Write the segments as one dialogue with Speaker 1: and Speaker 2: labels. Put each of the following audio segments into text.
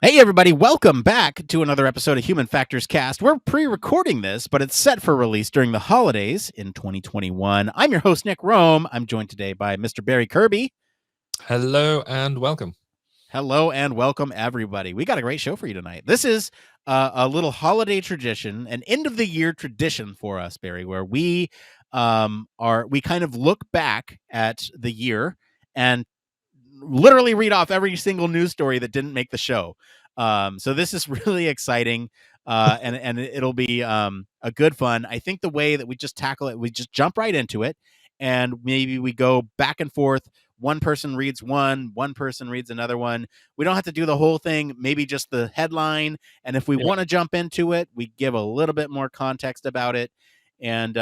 Speaker 1: Hey, everybody, welcome back to another episode of Human Factors Cast. We're pre-recording this, but it's set for release during the holidays in 2021. I'm your host, Nick Roome. I'm joined today by Mr. Barry Kirby.
Speaker 2: Hello and welcome.
Speaker 1: Hello and welcome, everybody. We got a great show for you tonight. This is a little holiday tradition, an end-of-the-year tradition for us, Barry, where we kind of look back at the year and literally read off every single news story that didn't make the show. So this is really exciting, and it'll be a good fun. I think the way that we just tackle it, we just jump right into it, and maybe we go back and forth. One person reads one person reads another one. We don't have to do the whole thing, maybe just the headline. And if we want to jump into it, we give a little bit more context about it, and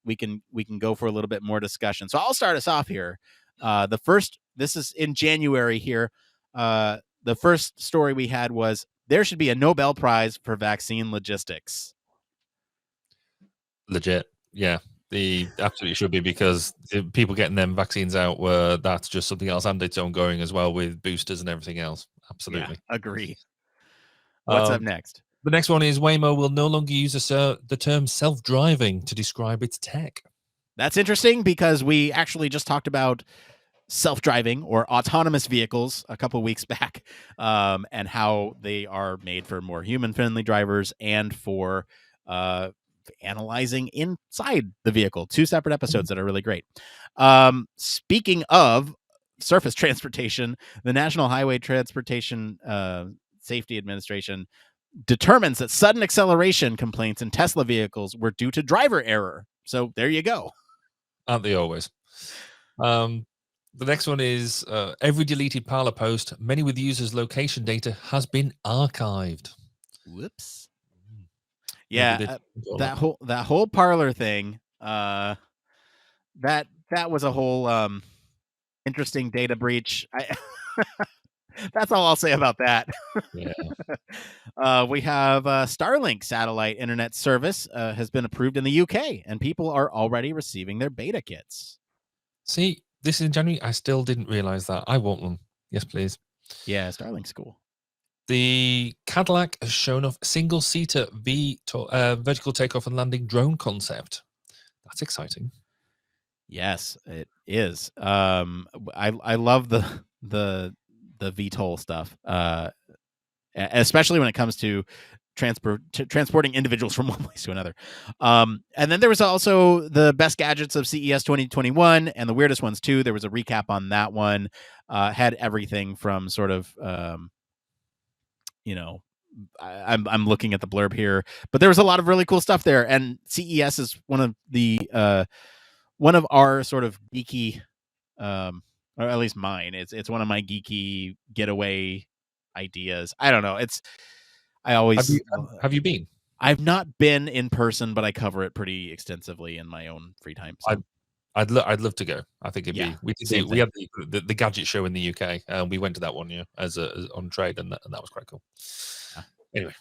Speaker 1: we can go for a little bit more discussion. So I'll start us off here. This is in January here. The first story we had was there should be a Nobel Prize for vaccine logistics.
Speaker 2: Legit. Yeah, the absolutely should be, because people getting them vaccines out, where that's just something else, and it's ongoing as well with boosters and everything else. Absolutely.
Speaker 1: Yeah, agree. What's up next?
Speaker 2: The next one is Waymo will no longer use the term self-driving to describe its tech.
Speaker 1: That's interesting, because we actually just talked about self-driving or autonomous vehicles a couple of weeks back, and how they are made for more human-friendly drivers and for analyzing inside the vehicle. Two separate episodes that are really great. Speaking of surface transportation, the National Highway Transportation Safety Administration determines that sudden acceleration complaints in Tesla vehicles were due to driver error. So there you go.
Speaker 2: Aren't they always? The next one is every deleted Parler post, many with users' location data, has been archived.
Speaker 1: Whoops. Yeah, that whole Parler thing. That was a whole interesting data breach. That's all I'll say about that.
Speaker 2: Yeah.
Speaker 1: We have Starlink satellite internet service has been approved in the UK, and people are already receiving their beta kits.
Speaker 2: See, this is in January. I still didn't realize that. I want one. Yes, please.
Speaker 1: Yeah, Starlink's cool.
Speaker 2: The Cadillac has shown off single-seater vertical takeoff and landing drone concept. That's exciting.
Speaker 1: Yes, it is. I love the VTOL stuff, especially when it comes to transporting individuals from one place to another. And then there was also the best gadgets of CES 2021 and the weirdest ones too. There was a recap on that one. Had everything from sort of I'm looking at the blurb here, but there was a lot of really cool stuff there. And CES is one of our sort of geeky, or at least mine. It's one of my geeky getaway ideas. I don't know.
Speaker 2: Have you been?
Speaker 1: I've not been in person, but I cover it pretty extensively in my own free time. So.
Speaker 2: I'd love to go. I think it'd be. We had the gadget show in the UK, and we went to that one as on trade, and that was quite cool. Anyway.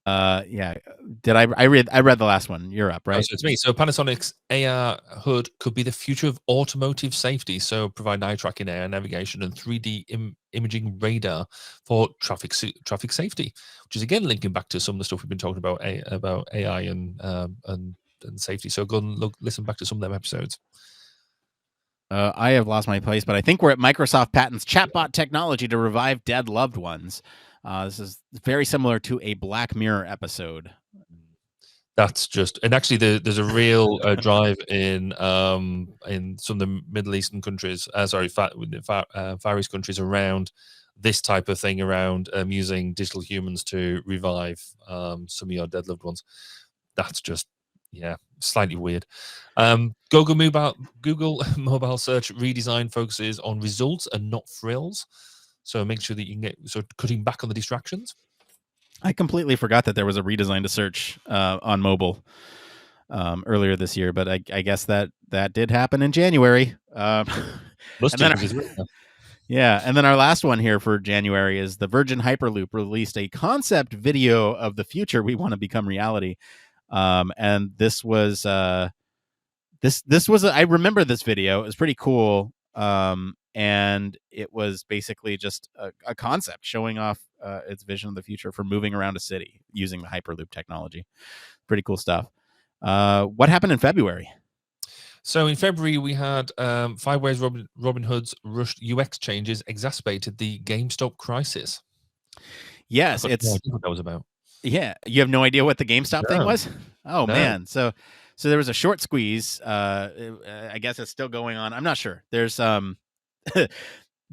Speaker 1: Yeah. Did I read the last one? You're up, right?
Speaker 2: So it's me. So Panasonic's AR hood could be the future of automotive safety. So provide eye tracking, air navigation, and 3D imaging radar for traffic safety, which is again linking back to some of the stuff we've been talking about AI and safety. So go and listen back to some of them episodes.
Speaker 1: I have lost my place, but I think we're at Microsoft patents chatbot technology to revive dead loved ones. This is very similar to a Black Mirror episode.
Speaker 2: That's just, and actually, there's a real drive in some of the Middle Eastern countries, Far East countries, around this type of thing, around using digital humans to revive some of your dead loved ones. That's just, slightly weird. Google mobile search redesign focuses on results and not frills. So make sure that you can get cutting back on the distractions.
Speaker 1: I completely forgot that there was a redesign to search on mobile earlier this year, but I guess that did happen in January. Yeah, and then our last one here for January is the Virgin Hyperloop released a concept video of the future we want to become reality. And this was I remember this video. It was pretty cool. And it was basically just a concept showing off its vision of the future for moving around a city using the Hyperloop technology. Pretty cool stuff. What happened in February?
Speaker 2: So in February, we had 5 ways Robin Hood's rushed UX changes exacerbated the GameStop crisis.
Speaker 1: Yes,
Speaker 2: I've got no idea what that was about.
Speaker 1: Yeah, you have no idea what the GameStop thing was? Oh,
Speaker 2: No.
Speaker 1: man. So there was a short squeeze. I guess it's still going on. I'm not sure. There's GameStop,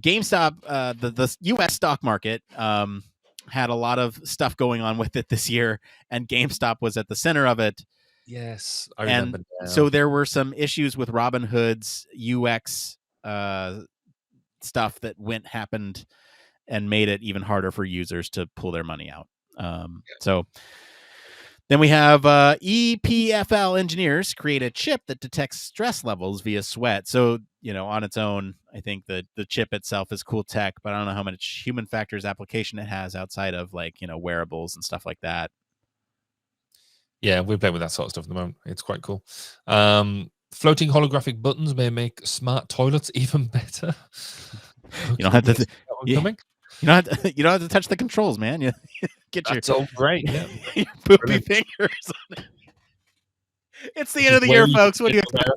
Speaker 1: the US stock market had a lot of stuff going on with it this year, and GameStop was at the center of it.
Speaker 2: Yes, I remember now.
Speaker 1: So there were some issues with Robinhood's UX stuff that happened and made it even harder for users to pull their money out. So then we have EPFL engineers create a chip that detects stress levels via sweat. So, on its own, I think the chip itself is cool tech, but I don't know how much human factors application it has outside of wearables and stuff like that.
Speaker 2: Yeah, we're playing with that sort of stuff at the moment. It's quite cool. Floating holographic buttons may make smart toilets even better.
Speaker 1: You don't have to. You don't have to touch the controls, man. You get
Speaker 2: That's all great. Yeah,
Speaker 1: your poopy fingers on it. It's the end of the year, folks. What do you expect?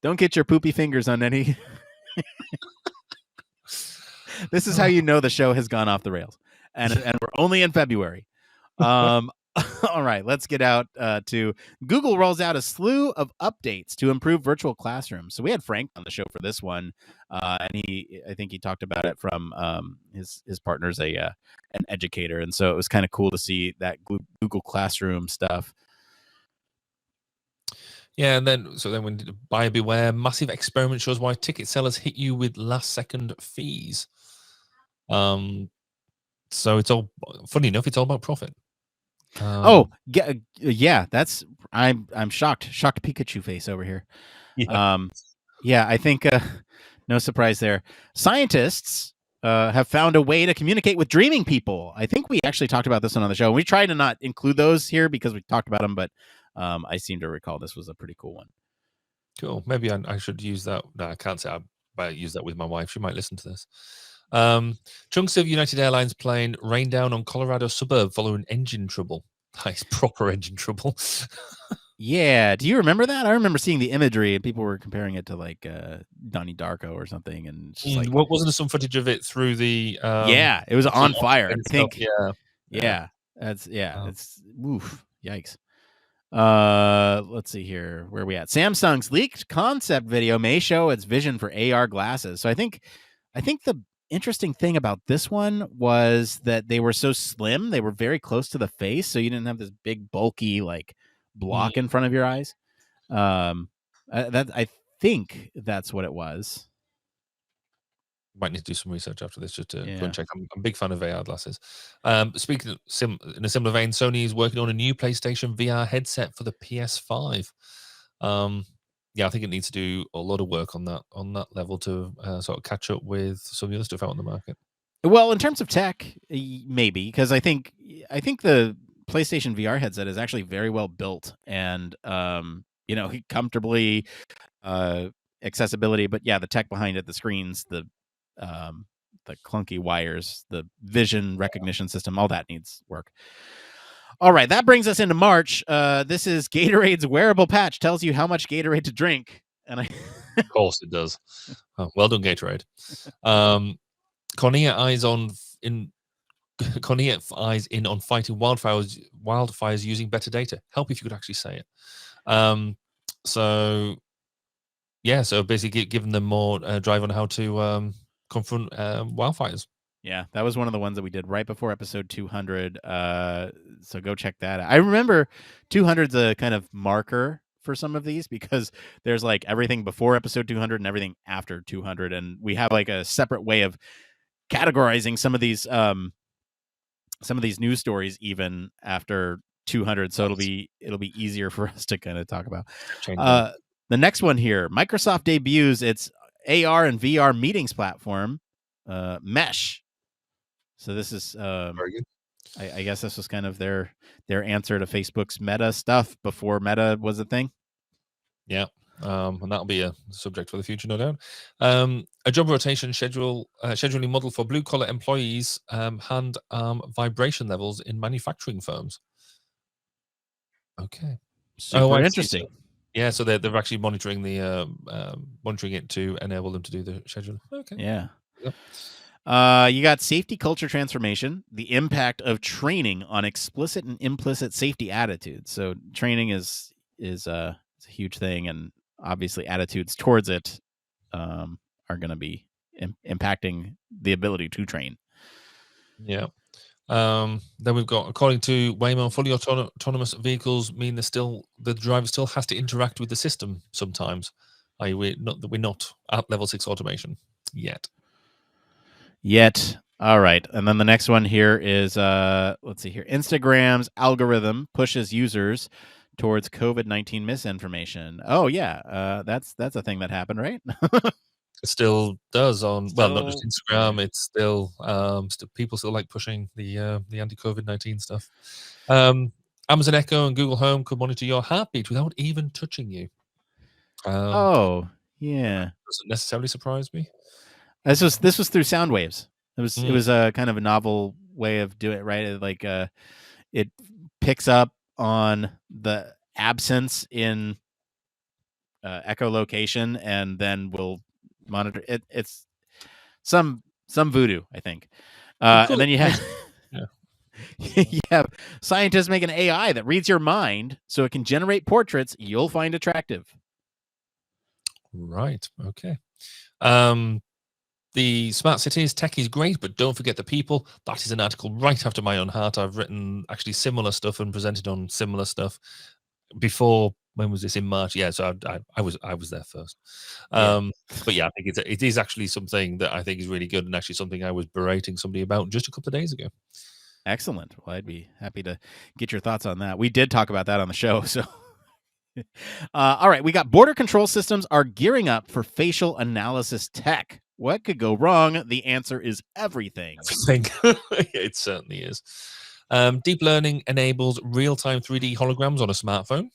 Speaker 1: Don't get your poopy fingers on any. This is how you know the show has gone off the rails, and we're only in February. All right, let's get out to Google rolls out a slew of updates to improve virtual classrooms. So we had Frank on the show for this one, and I think he talked about it from his partner's an educator, and so it was kind of cool to see that Google Classroom stuff.
Speaker 2: Yeah, and then when buyer beware, massive experiment shows why ticket sellers hit you with last second fees. So it's all funny enough, it's all about profit.
Speaker 1: Yeah, that's I'm shocked Pikachu face over here.
Speaker 2: Yeah.
Speaker 1: I think no surprise there. Scientists have found a way to communicate with dreaming people. I think we actually talked about this one on the show. We tried to not include those here because we talked about them, but I seem to recall this was a pretty cool one.
Speaker 2: Cool. Maybe I should use that. No, I can't say I use that with my wife. She might listen to this. Chunks of United Airlines plane rained down on Colorado suburb following engine trouble. Nice, proper engine trouble.
Speaker 1: Yeah. Do you remember that? I remember seeing the imagery and people were comparing it to like Donnie Darko or something. And it's just
Speaker 2: what wasn't there some footage of it through the?
Speaker 1: Yeah, it was on fire. I think.
Speaker 2: Yeah.
Speaker 1: That's It's oof. Yikes. Let's see here. Where are we at? Samsung's leaked concept video may show its vision for AR glasses. So I think the interesting thing about this one was that they were so slim, they were very close to the face, so you didn't have this big bulky like block in front of your eyes. I think that's what it was.
Speaker 2: Might need to do some research after this just to go and check. I'm a big fan of AR glasses. Speaking of in a similar vein, Sony is working on a new PlayStation VR headset for the PS5. I think it needs to do a lot of work on that level to sort of catch up with some of the other stuff out on the market.
Speaker 1: Well, in terms of tech, maybe, because I think the PlayStation VR headset is actually very well built and comfortably accessibility. But yeah, the tech behind it, the screens, the clunky wires, the vision recognition system, all that needs work. All right, that brings us into March. This is Gatorade's wearable patch tells you how much Gatorade to drink, and
Speaker 2: of course it does. Oh, well done, Gatorade. Cornea eyes in on fighting wildfires using better data. Help if you could actually say it. So basically giving them more drive on how to confront wildfires.
Speaker 1: Yeah, that was one of the ones that we did right before episode 200. So go check that out. I remember 200's a kind of marker for some of these because there's like everything before episode 200 and everything after 200, and we have like a separate way of categorizing some of these news stories even after 200. So it'll be easier for us to kind of talk about. The next one here, Microsoft debuts its AR and VR meetings platform, Mesh. So this is, I guess this was kind of their answer to Facebook's Meta stuff before Meta was a thing.
Speaker 2: Yeah. And that'll be a subject for the future, no doubt. A job rotation scheduling model for blue-collar employees, hand-arm vibration levels in manufacturing firms. Okay.
Speaker 1: Super
Speaker 2: I see.
Speaker 1: interesting.
Speaker 2: So, yeah, so they're actually monitoring monitoring it to enable them to do the schedule. Okay.
Speaker 1: Yeah.
Speaker 2: Yep.
Speaker 1: You got safety culture transformation, the impact of training on explicit and implicit safety attitudes. So training is a huge thing, and obviously attitudes towards it are going to be impacting the ability to train.
Speaker 2: Yeah. Then we've got, according to Waymo, fully autonomous vehicles mean the driver still has to interact with the system sometimes. We're not at level 6 automation yet.
Speaker 1: All right. And then the next one here is let's see here. Instagram's algorithm pushes users towards COVID-19 misinformation. Oh yeah. That's a thing that happened, right?
Speaker 2: It still does on not just Instagram.
Speaker 1: Yeah.
Speaker 2: It's still people still like pushing the anti-COVID-19 stuff. Amazon Echo and Google Home could monitor your heartbeat without even touching you.
Speaker 1: Oh yeah.
Speaker 2: Doesn't necessarily surprise me.
Speaker 1: This was through sound waves. It was a kind of a novel way of doing it, right? Like it picks up on the absence in echolocation and then will monitor it. It's some voodoo, I think.
Speaker 2: Cool.
Speaker 1: And then you have
Speaker 2: Yeah.
Speaker 1: you have scientists make an AI that reads your mind so it can generate portraits you'll find attractive.
Speaker 2: Right. Okay. The smart cities tech is great, but don't forget the people. That is an article right after my own heart. I've written actually similar stuff and presented on similar stuff before. When was this? In March? Yeah, so I was there first. But yeah, I think it is actually something that I think is really good, and actually something I was berating somebody about just a couple of days ago.
Speaker 1: Excellent. Well, I'd be happy to get your thoughts on that. We did talk about that on the show, so. All right, we got border control systems are gearing up for facial analysis tech. What could go wrong? The answer is everything.
Speaker 2: Everything. It certainly is. Deep learning enables real-time 3D holograms on a smartphone.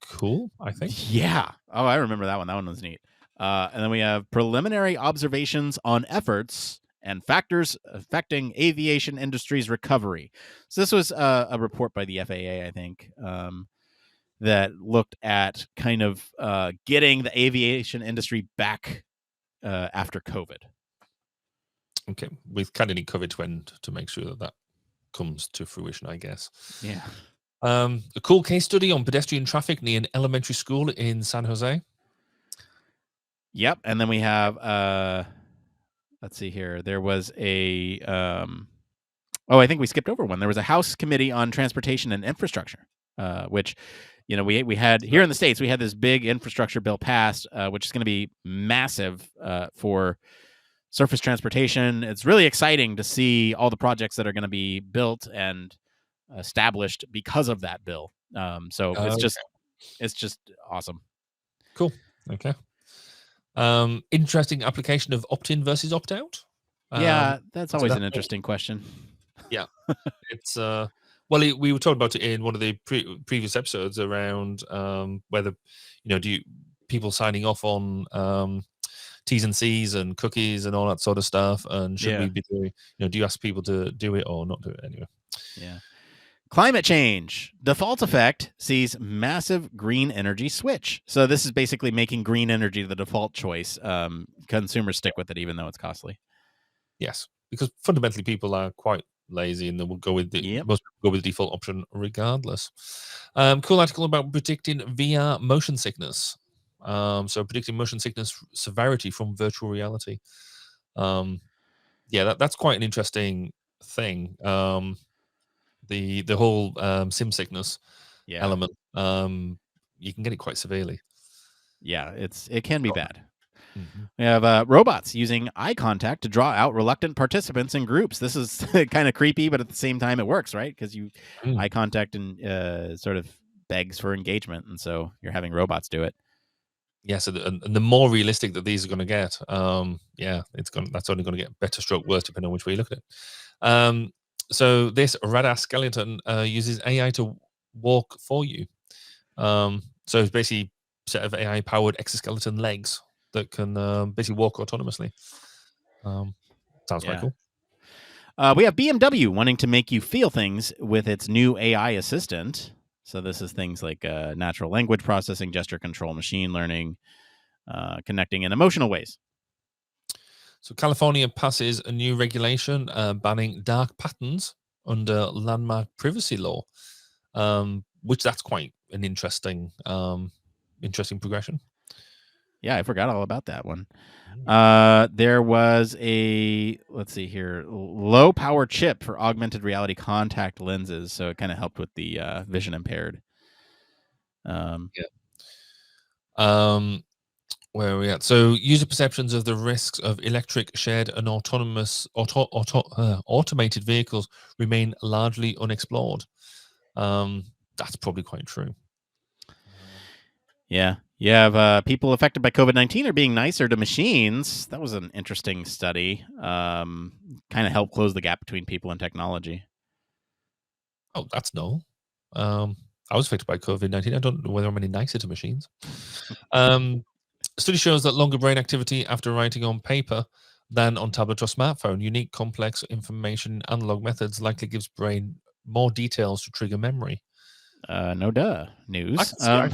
Speaker 2: Cool, I think.
Speaker 1: Yeah. Oh, I remember that one. That one was neat. And then we have preliminary observations on efforts and factors affecting aviation industry's recovery. So this was a report by the FAA, I think, that looked at kind of getting the aviation industry back after COVID.
Speaker 2: Okay, we kind of need COVID to end to make sure that comes to fruition, I guess.
Speaker 1: Yeah.
Speaker 2: A cool case study on pedestrian traffic near an elementary school in San Jose.
Speaker 1: Yep. And then we have, let's see here. There was a, I think we skipped over one. There was a House Committee on Transportation and Infrastructure, which, we had here in the States, we had this big infrastructure bill passed, which is going to be massive for surface transportation. It's really exciting to see all the projects that are going to be built and established because of that bill. So it's just awesome.
Speaker 2: Cool. Okay. Interesting application of opt-in versus opt-out.
Speaker 1: Yeah, that's always an interesting question.
Speaker 2: Yeah, it's we were talking about it in one of the previous episodes around whether people signing off on T's and C's and cookies and all that sort of stuff, and should we be doing, do you ask people to do it or not do it anyway?
Speaker 1: Yeah. Climate change. Default effect sees massive green energy switch. So this is basically making green energy the default choice. Consumers stick with it even though it's costly.
Speaker 2: Yes, because fundamentally people are quite lazy and they will go with most people go with the default option regardless. Cool article about predicting VR motion sickness. So predicting motion sickness severity from virtual reality. That's quite an interesting thing. The whole sim sickness element, you can get it quite severely.
Speaker 1: Yeah, it can be bad. Mm-hmm. We have robots using eye contact to draw out reluctant participants in groups. This is kind of creepy, but at the same time, it works, right? Because eye contact and sort of begs for engagement, and so you're having robots do it.
Speaker 2: Yeah, so the more realistic that these are going to get, that's only going to get better stroke worse depending on which way you look at it. So this radar skeleton uses AI to walk for you. So it's basically set of AI-powered exoskeleton legs that can basically walk autonomously. Sounds quite cool.
Speaker 1: We have BMW wanting to make you feel things with its new AI assistant. So this is things like natural language processing, gesture control, machine learning, connecting in emotional ways.
Speaker 2: So California passes a new regulation banning dark patterns under landmark privacy law, which that's quite an interesting progression.
Speaker 1: Yeah, I forgot all about that one. There was a, let's see here, low power chip for augmented reality contact lenses. So it kind of helped with the vision impaired.
Speaker 2: Where are we at? So user perceptions of the risks of electric, shared, and autonomous automated vehicles remain largely unexplored. That's probably quite true.
Speaker 1: Yeah. You have people affected by COVID-19 are being nicer to machines. That was an interesting study. Kind of helped close the gap between people and technology.
Speaker 2: Oh, that's no. I was affected by COVID-19. I don't know whether I'm any nicer to machines. Study shows that longer brain activity after writing on paper than on tablet or smartphone. Unique, complex information analog methods likely gives brain more details to trigger memory.
Speaker 1: No duh. News.
Speaker 2: I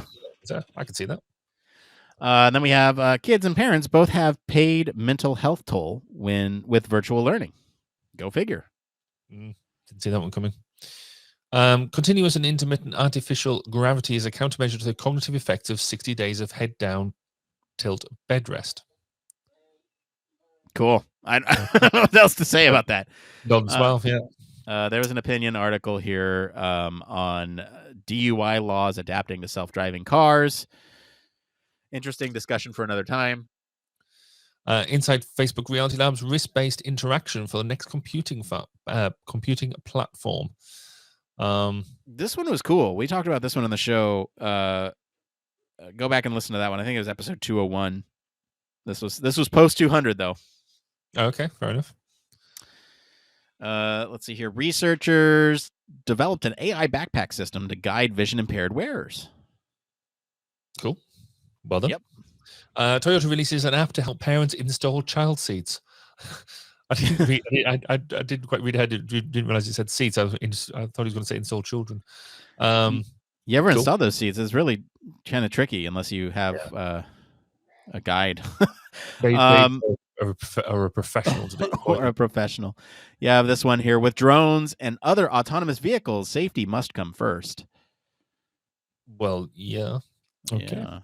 Speaker 2: can see that.
Speaker 1: Then we have kids and parents both have paid mental health toll with virtual learning. Go figure.
Speaker 2: Didn't see that one coming. Continuous and intermittent artificial gravity is a countermeasure to the cognitive effects of 60 days of head down tilt bed rest.
Speaker 1: Cool. I don't know what else to say about that. There was an opinion article here on DUI laws adapting to self-driving cars. Interesting discussion for another time.
Speaker 2: Inside Facebook Reality Labs, risk-based interaction for the next computing platform.
Speaker 1: This one was cool. We talked about this one on the show. Go back and listen to that one. I think it was episode 201. This was post 200 though.
Speaker 2: Okay, fair enough.
Speaker 1: Let's see here. Researchers developed an AI backpack system to guide vision impaired wearers.
Speaker 2: Cool. Well done.
Speaker 1: Yep.
Speaker 2: Toyota releases an app to help parents install child seats. I didn't quite read ahead. Didn't realize it said seats. I thought he was going to say install children.
Speaker 1: You ever install those seats? It's really kind of tricky unless you have a guide.
Speaker 2: Or a professional to do
Speaker 1: or a professional. Yeah, this one here. With drones and other autonomous vehicles, safety must come first.
Speaker 2: Well, yeah. Okay.
Speaker 1: Yeah.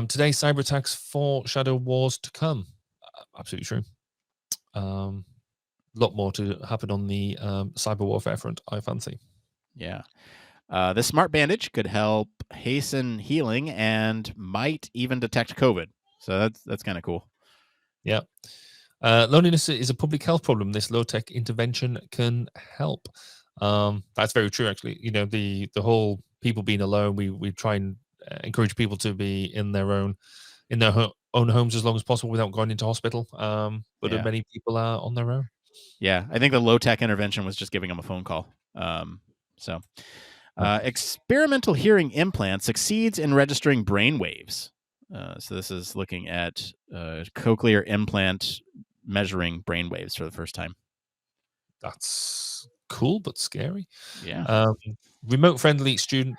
Speaker 2: Today, cyber attacks foreshadow wars to come. Absolutely true. A lot more to happen on the cyber warfare front, I fancy.
Speaker 1: Yeah. This smart bandage could help hasten healing and might even detect COVID. So that's kind of cool.
Speaker 2: Yeah. Loneliness is a public health problem. This low-tech intervention can help. That's very true, actually. You know, the whole people being alone, we try and encourage people to be in their own homes as long as possible without going into hospital. But many people are on their own.
Speaker 1: Yeah, I think the low-tech intervention was just giving them a phone call. Experimental hearing implant succeeds in registering brain waves. So this is looking at cochlear implant measuring brain waves for the first time.
Speaker 2: That's cool, but scary.
Speaker 1: Yeah.
Speaker 2: Remote-friendly student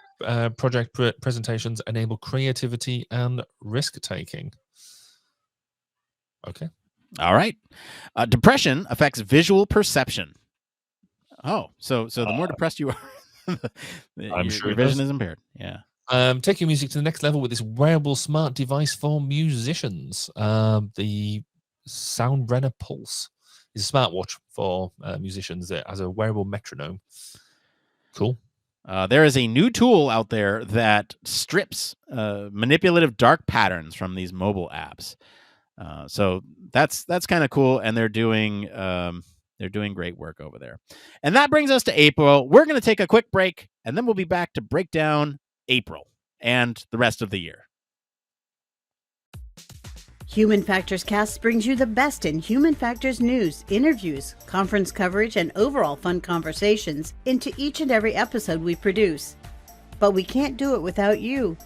Speaker 2: project presentations enable creativity and risk-taking. Okay.
Speaker 1: All right. Depression affects visual perception. Oh, so the more depressed you are, your vision is impaired. Yeah.
Speaker 2: Taking music to the next level with this wearable smart device for musicians. The Soundbrenner Pulse is a smartwatch for musicians that has a wearable metronome. Cool.
Speaker 1: There is a new tool out there that strips manipulative dark patterns from these mobile apps. So that's kind of cool, and they're doing great work over there. And that brings us to April. We're going to take a quick break, and then we'll be back to break down April and the rest of the year.
Speaker 3: Human Factors Cast brings you the best in human factors news, interviews, conference coverage, and overall fun conversations into each and every episode we produce. But we can't do it without you.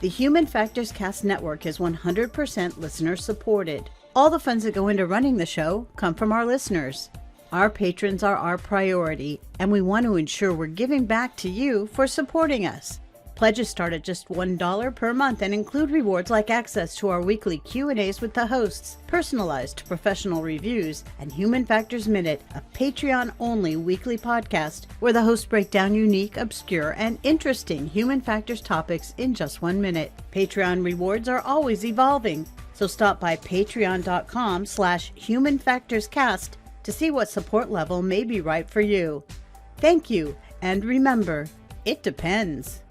Speaker 3: The Human Factors Cast Network is 100% listener supported. All the funds that go into running the show come from our listeners. Our patrons are our priority, and we want to ensure we're giving back to you for supporting us. Pledges start at just $1 per month and include rewards like access to our weekly Q&As with the hosts, personalized professional reviews, and Human Factors Minute, a Patreon-only weekly podcast where the hosts break down unique, obscure, and interesting human factors topics in just 1 minute. Patreon rewards are always evolving, so stop by patreon.com/humanfactorscast to see what support level may be right for you. Thank you, and remember, it depends.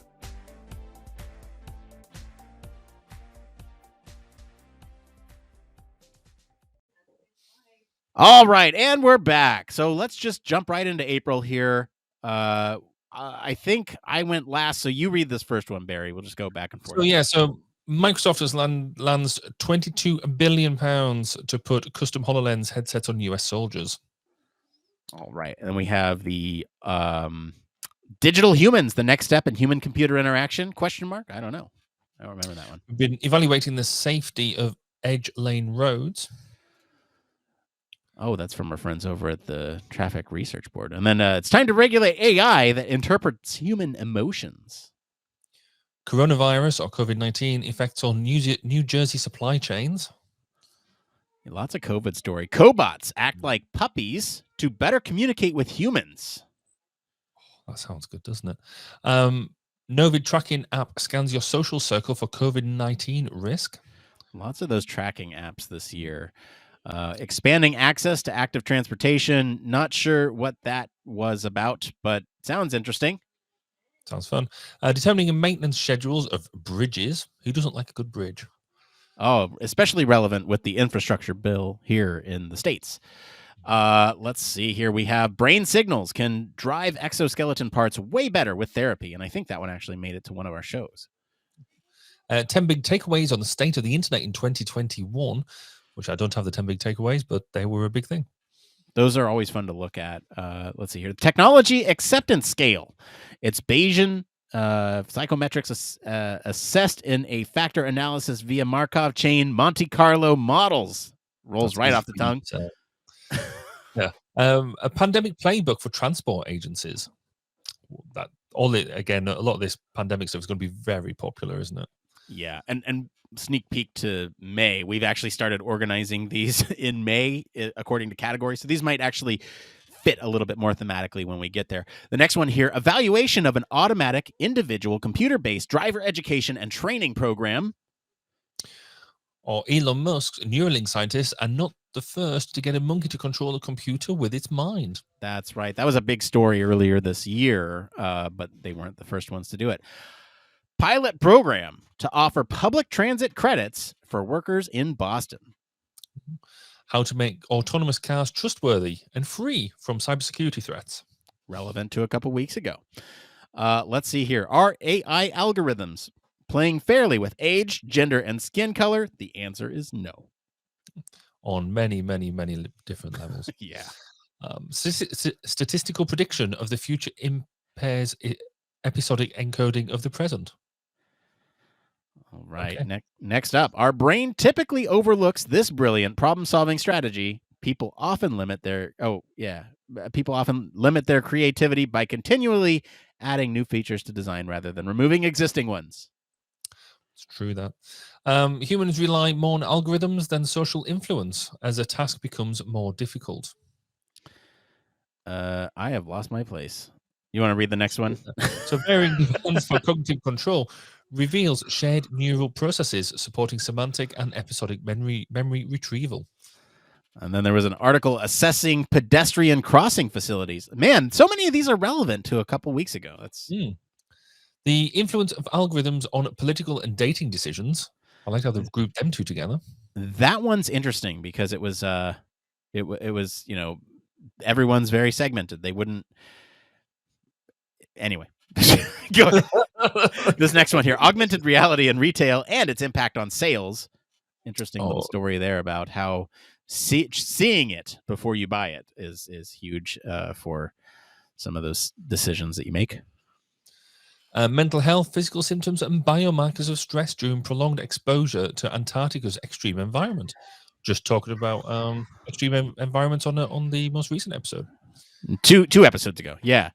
Speaker 1: All right, and we're back. So let's just jump right into April here. I think I went last, so you read this first one, Barry. We'll just go back and forth.
Speaker 2: So Microsoft has lands £22 billion to put custom HoloLens headsets on US soldiers.
Speaker 1: All right, and then we have the digital humans, the next step in human-computer interaction? Question mark? I don't know. I don't remember that one.
Speaker 2: We've been evaluating the safety of edge lane roads.
Speaker 1: Oh, that's from our friends over at the Traffic Research Board. And then it's time to regulate AI that interprets human emotions.
Speaker 2: Coronavirus or COVID-19 effects on New Jersey supply chains.
Speaker 1: Lots of COVID story. Cobots act like puppies to better communicate with humans.
Speaker 2: That sounds good, doesn't it? Novid tracking app scans your social circle for COVID-19 risk.
Speaker 1: Lots of those tracking apps this year. Expanding access to active transportation. Not sure what that was about, but sounds interesting.
Speaker 2: Sounds fun. Determining maintenance schedules of bridges. Who doesn't like a good bridge?
Speaker 1: Oh, especially relevant with the infrastructure bill here in the States. Let's see here. We have brain signals can drive exoskeleton parts way better with therapy. And I think that one actually made it to one of our shows.
Speaker 2: 10 big takeaways on the state of the internet in 2021, which I don't have the 10 big takeaways, but they were a big thing.
Speaker 1: Those are always fun to look at. Let's see here. Technology acceptance scale. It's Bayesian psychometrics assessed in a factor analysis via Markov chain Monte Carlo models. Rolls right off the tongue.
Speaker 2: Yeah. A pandemic playbook for transport agencies. A lot of this pandemic stuff is going to be very popular, isn't it?
Speaker 1: Yeah. And sneak peek to May. We've actually started organizing these in May according to categories. So these might actually fit a little bit more thematically when we get there. The next one here, evaluation of an automatic individual computer-based driver education and training program.
Speaker 2: Or Elon Musk's Neuralink scientists are not the first to get a monkey to control a computer with its mind.
Speaker 1: That's right. That was a big story earlier this year, but they weren't the first ones to do it. Pilot program to offer public transit credits for workers in Boston.
Speaker 2: How to make autonomous cars trustworthy and free from cybersecurity threats.
Speaker 1: Relevant to a couple weeks ago. Let's see here. Are AI algorithms playing fairly with age, gender, and skin color? The answer is no.
Speaker 2: On many, many, many different levels.
Speaker 1: Yeah.
Speaker 2: Statistical prediction of the future impairs episodic encoding of the present.
Speaker 1: All right.
Speaker 2: Okay.
Speaker 1: Next up, our brain typically overlooks this brilliant problem-solving strategy. People often limit their creativity by continually adding new features to design rather than removing existing ones.
Speaker 2: It's true that humans rely more on algorithms than social influence as a task becomes more difficult.
Speaker 1: I have lost my place. You want to read the next one?
Speaker 2: So varying demands for cognitive control reveals shared neural processes supporting semantic and episodic memory retrieval.
Speaker 1: And then there was an article assessing pedestrian crossing facilities. Man, so many of these are relevant to a couple weeks ago. That's
Speaker 2: The influence of algorithms on political and dating decisions. I like how they've grouped them two together.
Speaker 1: That one's interesting because it was everyone's very segmented. They wouldn't anyway. Go ahead. This next one here, augmented reality in retail and its impact on sales. Interesting little story there about how seeing it before you buy it is huge for some of those decisions that you make.
Speaker 2: Mental health, physical symptoms, and biomarkers of stress during prolonged exposure to Antarctica's extreme environment. Just talking about extreme environments on the most recent episode.
Speaker 1: Two episodes ago, yeah.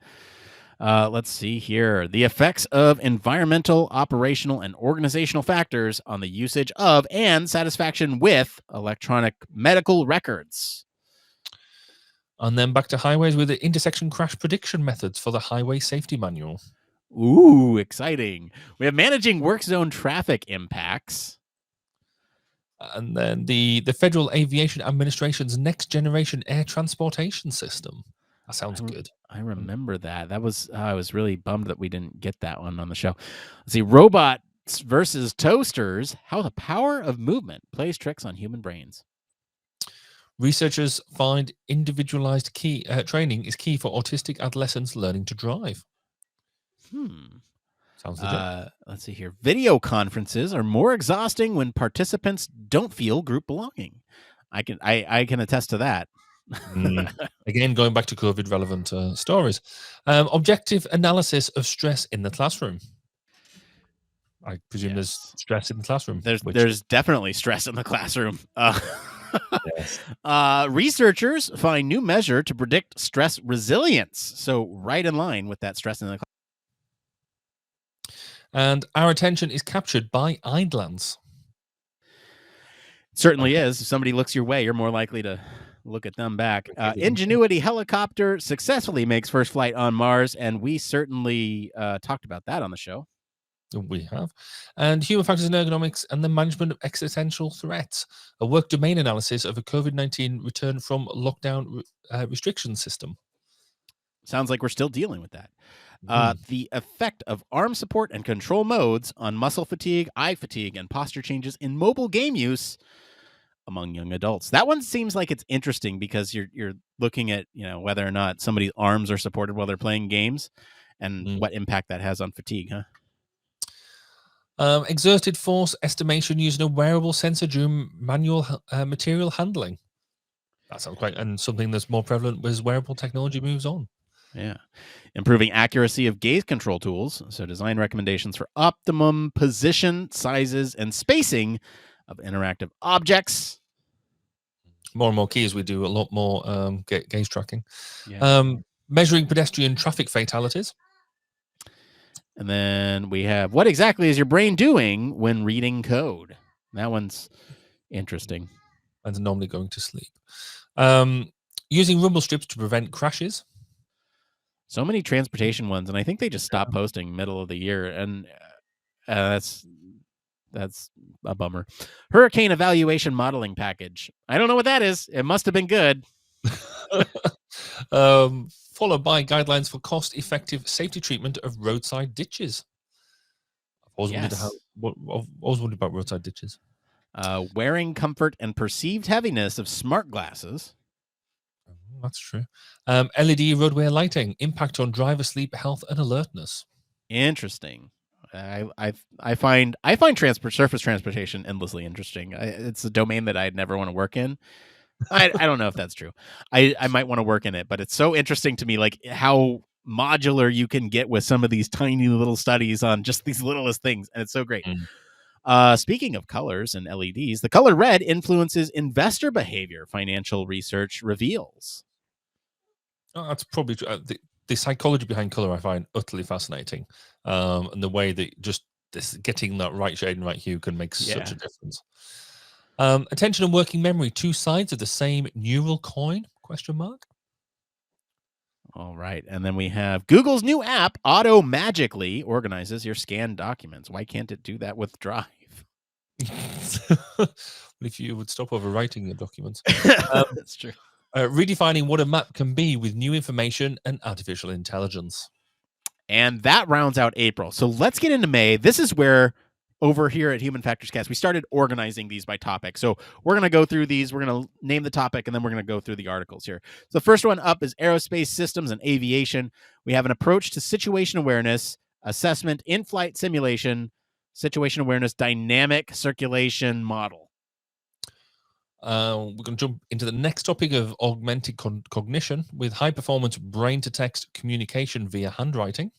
Speaker 1: Let's see here. The effects of environmental, operational, and organizational factors on the usage of and satisfaction with electronic medical records.
Speaker 2: And then back to highways with the intersection crash prediction methods for the Highway Safety Manual.
Speaker 1: Ooh, exciting. We have managing work zone traffic impacts.
Speaker 2: And then the Federal Aviation Administration's next generation air transportation system. That sounds good.
Speaker 1: I remember that. That was I was really bummed that we didn't get that one on the show. Let's see, robots versus toasters, how the power of movement plays tricks on human brains.
Speaker 2: Researchers find individualized training is key for autistic adolescents learning to drive. Sounds legit.
Speaker 1: Let's see here. Video conferences are more exhausting when participants don't feel group belonging. I can attest to that.
Speaker 2: Again, going back to COVID relevant stories. Objective analysis of stress in the classroom. I presume there's stress in the classroom.
Speaker 1: There's definitely stress in the classroom. Researchers find new measure to predict stress resilience. So right in line with that stress in the classroom.
Speaker 2: And our attention is captured by eye glance.
Speaker 1: Certainly is. If somebody looks your way, you're more likely to look at them back. Ingenuity helicopter successfully makes first flight on Mars, and we certainly talked about that on the show.
Speaker 2: We have. And human factors in ergonomics and the management of existential threats, a work domain analysis of a COVID-19 return from lockdown restriction system.
Speaker 1: Sounds like we're still dealing with that. The effect of arm support and control modes on muscle fatigue, eye fatigue, and posture changes in mobile game use among young adults. That one seems like it's interesting because you're looking at, whether or not somebody's arms are supported while they're playing games and what impact that has on fatigue, huh?
Speaker 2: Exerted force estimation using a wearable sensor during manual material handling. That sounds quite, and something that's more prevalent as wearable technology moves on.
Speaker 1: Yeah. Improving accuracy of gaze control tools. So design recommendations for optimum position, sizes, and spacing of interactive objects.
Speaker 2: More and more key as we do a lot more gaze tracking. Yeah. Measuring pedestrian traffic fatalities.
Speaker 1: And then we have, what exactly is your brain doing when reading code? That one's interesting.
Speaker 2: And normally going to sleep. Using rumble strips to prevent crashes.
Speaker 1: So many transportation ones, and I think they just stopped posting middle of the year, and that's a bummer. Hurricane evaluation modeling package. I don't know what that is. It must have been good.
Speaker 2: Followed by guidelines for cost-effective safety treatment of roadside ditches. I've always wondered about roadside ditches.
Speaker 1: Wearing comfort and perceived heaviness of smart glasses.
Speaker 2: That's true. LED roadway lighting, impact on driver sleep, health, and alertness.
Speaker 1: Interesting. I find surface transportation endlessly interesting. It's a domain that I'd never want to work in. I don't know if that's true. I might want to work in it, but it's so interesting to me, like how modular you can get with some of these tiny little studies on just these littlest things, and it's so great. Speaking of colors and LEDs, the color red influences investor behavior, financial research reveals.
Speaker 2: Oh, that's probably true. The psychology behind color I find utterly fascinating, and the way that just getting that right shade and right hue can make such a difference. Attention and working memory, two sides of the same neural coin? ?
Speaker 1: All right. And then we have Google's new app auto magically organizes your scanned documents. Why can't it do that with Drive?
Speaker 2: If you would stop overwriting your documents.
Speaker 1: That's true.
Speaker 2: Redefining what a map can be with new information and artificial intelligence.
Speaker 1: And that rounds out April. So let's get into May. This is where, over here at Human Factors Cast, we started organizing these by topic. So we're going to go through these. We're going to name the topic, and then we're going to go through the articles here. So the first one up is Aerospace Systems and Aviation. We have an approach to situation awareness, assessment, in-flight simulation, situation awareness, dynamic circulation model.
Speaker 2: We're going to jump into the next topic of augmented cognition with high-performance brain-to-text communication via handwriting.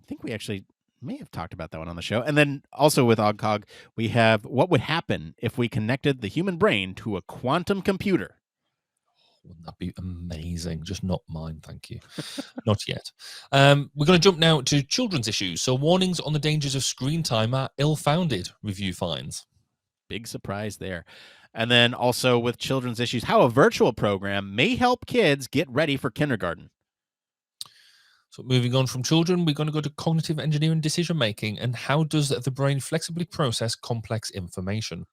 Speaker 1: think we actually may have talked about that one on the show. And then also with OGCOG, we have what would happen if we connected the human brain to a quantum computer.
Speaker 2: Wouldn't that be amazing? Just not mine, thank you. Not yet. We're going to jump now to children's issues. So warnings on the dangers of screen time are ill-founded, review finds.
Speaker 1: Big surprise there. And then also with children's issues, how a virtual program may help kids get ready for kindergarten.
Speaker 2: So moving on from children, we're going to go to cognitive engineering decision-making and how does the brain flexibly process complex information.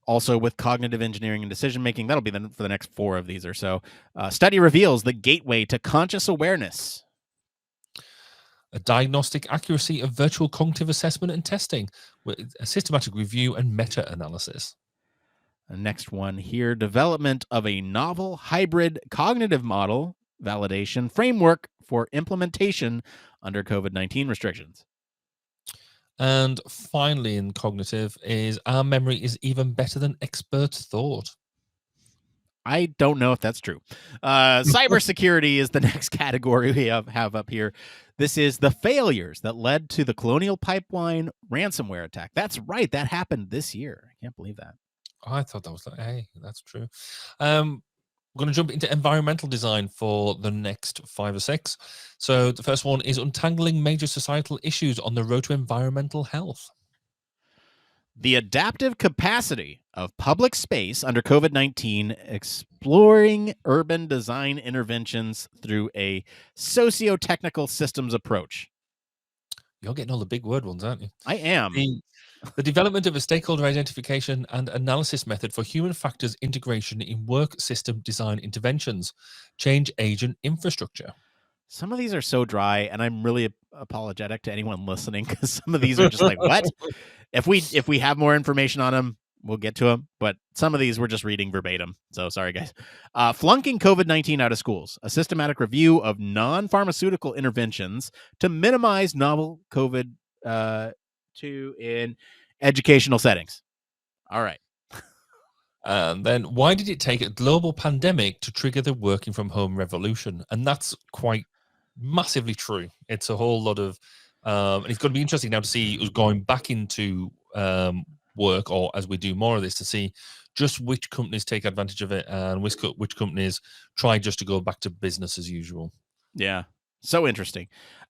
Speaker 1: Also with cognitive engineering and decision-making, that'll be for the next 4 of these or so. Study reveals the gateway to conscious awareness.
Speaker 2: A diagnostic accuracy of virtual cognitive assessment and testing with a systematic review and meta-analysis.
Speaker 1: The next one here, development of a novel hybrid cognitive model validation framework for implementation under COVID-19 restrictions.
Speaker 2: And finally in cognitive is our memory is even better than experts thought.
Speaker 1: I don't know if that's true. Cybersecurity is the next category we have up here. This is the failures that led to the Colonial Pipeline ransomware attack. That's right. That happened this year. I can't believe that.
Speaker 2: I thought that was like, hey, that's true. We're going to jump into environmental design for the next 5 or 6. So the first one is untangling major societal issues on the road to environmental health.
Speaker 1: The adaptive capacity of public space under COVID-19, exploring urban design interventions through a socio-technical systems approach.
Speaker 2: You're getting all the big word ones, aren't you?
Speaker 1: I am.
Speaker 2: The development of a stakeholder identification and analysis method for human factors integration in work system design interventions, change agent infrastructure.
Speaker 1: Some of these are so dry, and I'm really apologetic to anyone listening because some of these are just like, what? If we have more information on them, we'll get to them. But some of these we're just reading verbatim. So sorry, guys. Flunking COVID-19 out of schools, a systematic review of non-pharmaceutical interventions to minimize novel COVID in educational settings. All right.
Speaker 2: And then why did it take a global pandemic to trigger the working from home revolution? And that's quite massively true. It's a whole lot of, and it's going to be interesting now to see who's going back into work, or as we do more of this, to see just which companies take advantage of it and which companies try just to go back to business as usual.
Speaker 1: Yeah. So interesting.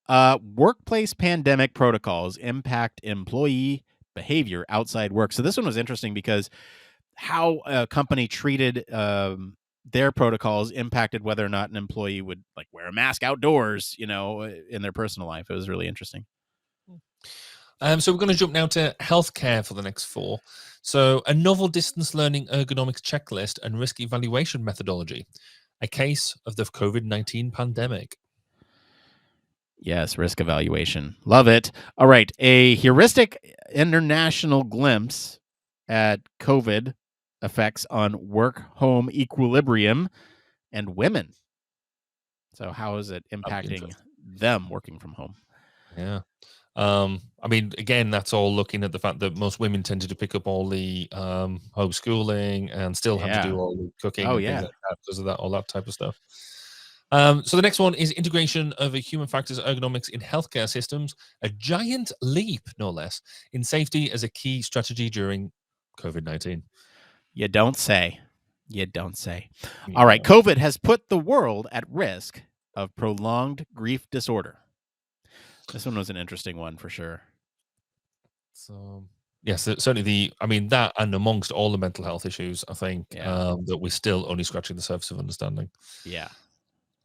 Speaker 1: Workplace pandemic protocols impact employee behavior outside work. So this one was interesting because how a company treated their protocols impacted whether or not an employee would like wear a mask outdoors, in their personal life. It was really interesting.
Speaker 2: So we're going to jump now to healthcare for the next 4. So a novel distance learning ergonomics checklist and risk evaluation methodology, a case of the COVID-19 pandemic.
Speaker 1: Yes, risk evaluation. Love it. All right. A heuristic international glimpse at COVID effects on work-home equilibrium and women. So how is it impacting them working from home?
Speaker 2: Yeah. I mean, again, that's all looking at the fact that most women tended to pick up all the homeschooling and still have to do all the cooking and things like that because of that, all that type of stuff. So the next one is integration of a human factors ergonomics in healthcare systems, a giant leap, no less, in safety as a key strategy during COVID-19.
Speaker 1: You don't say. You don't say. Yeah. All right. COVID has put the world at risk of prolonged grief disorder. This one was an interesting one for sure.
Speaker 2: So yes, certainly that and amongst all the mental health issues, I think that we're still only scratching the surface of understanding.
Speaker 1: Yeah.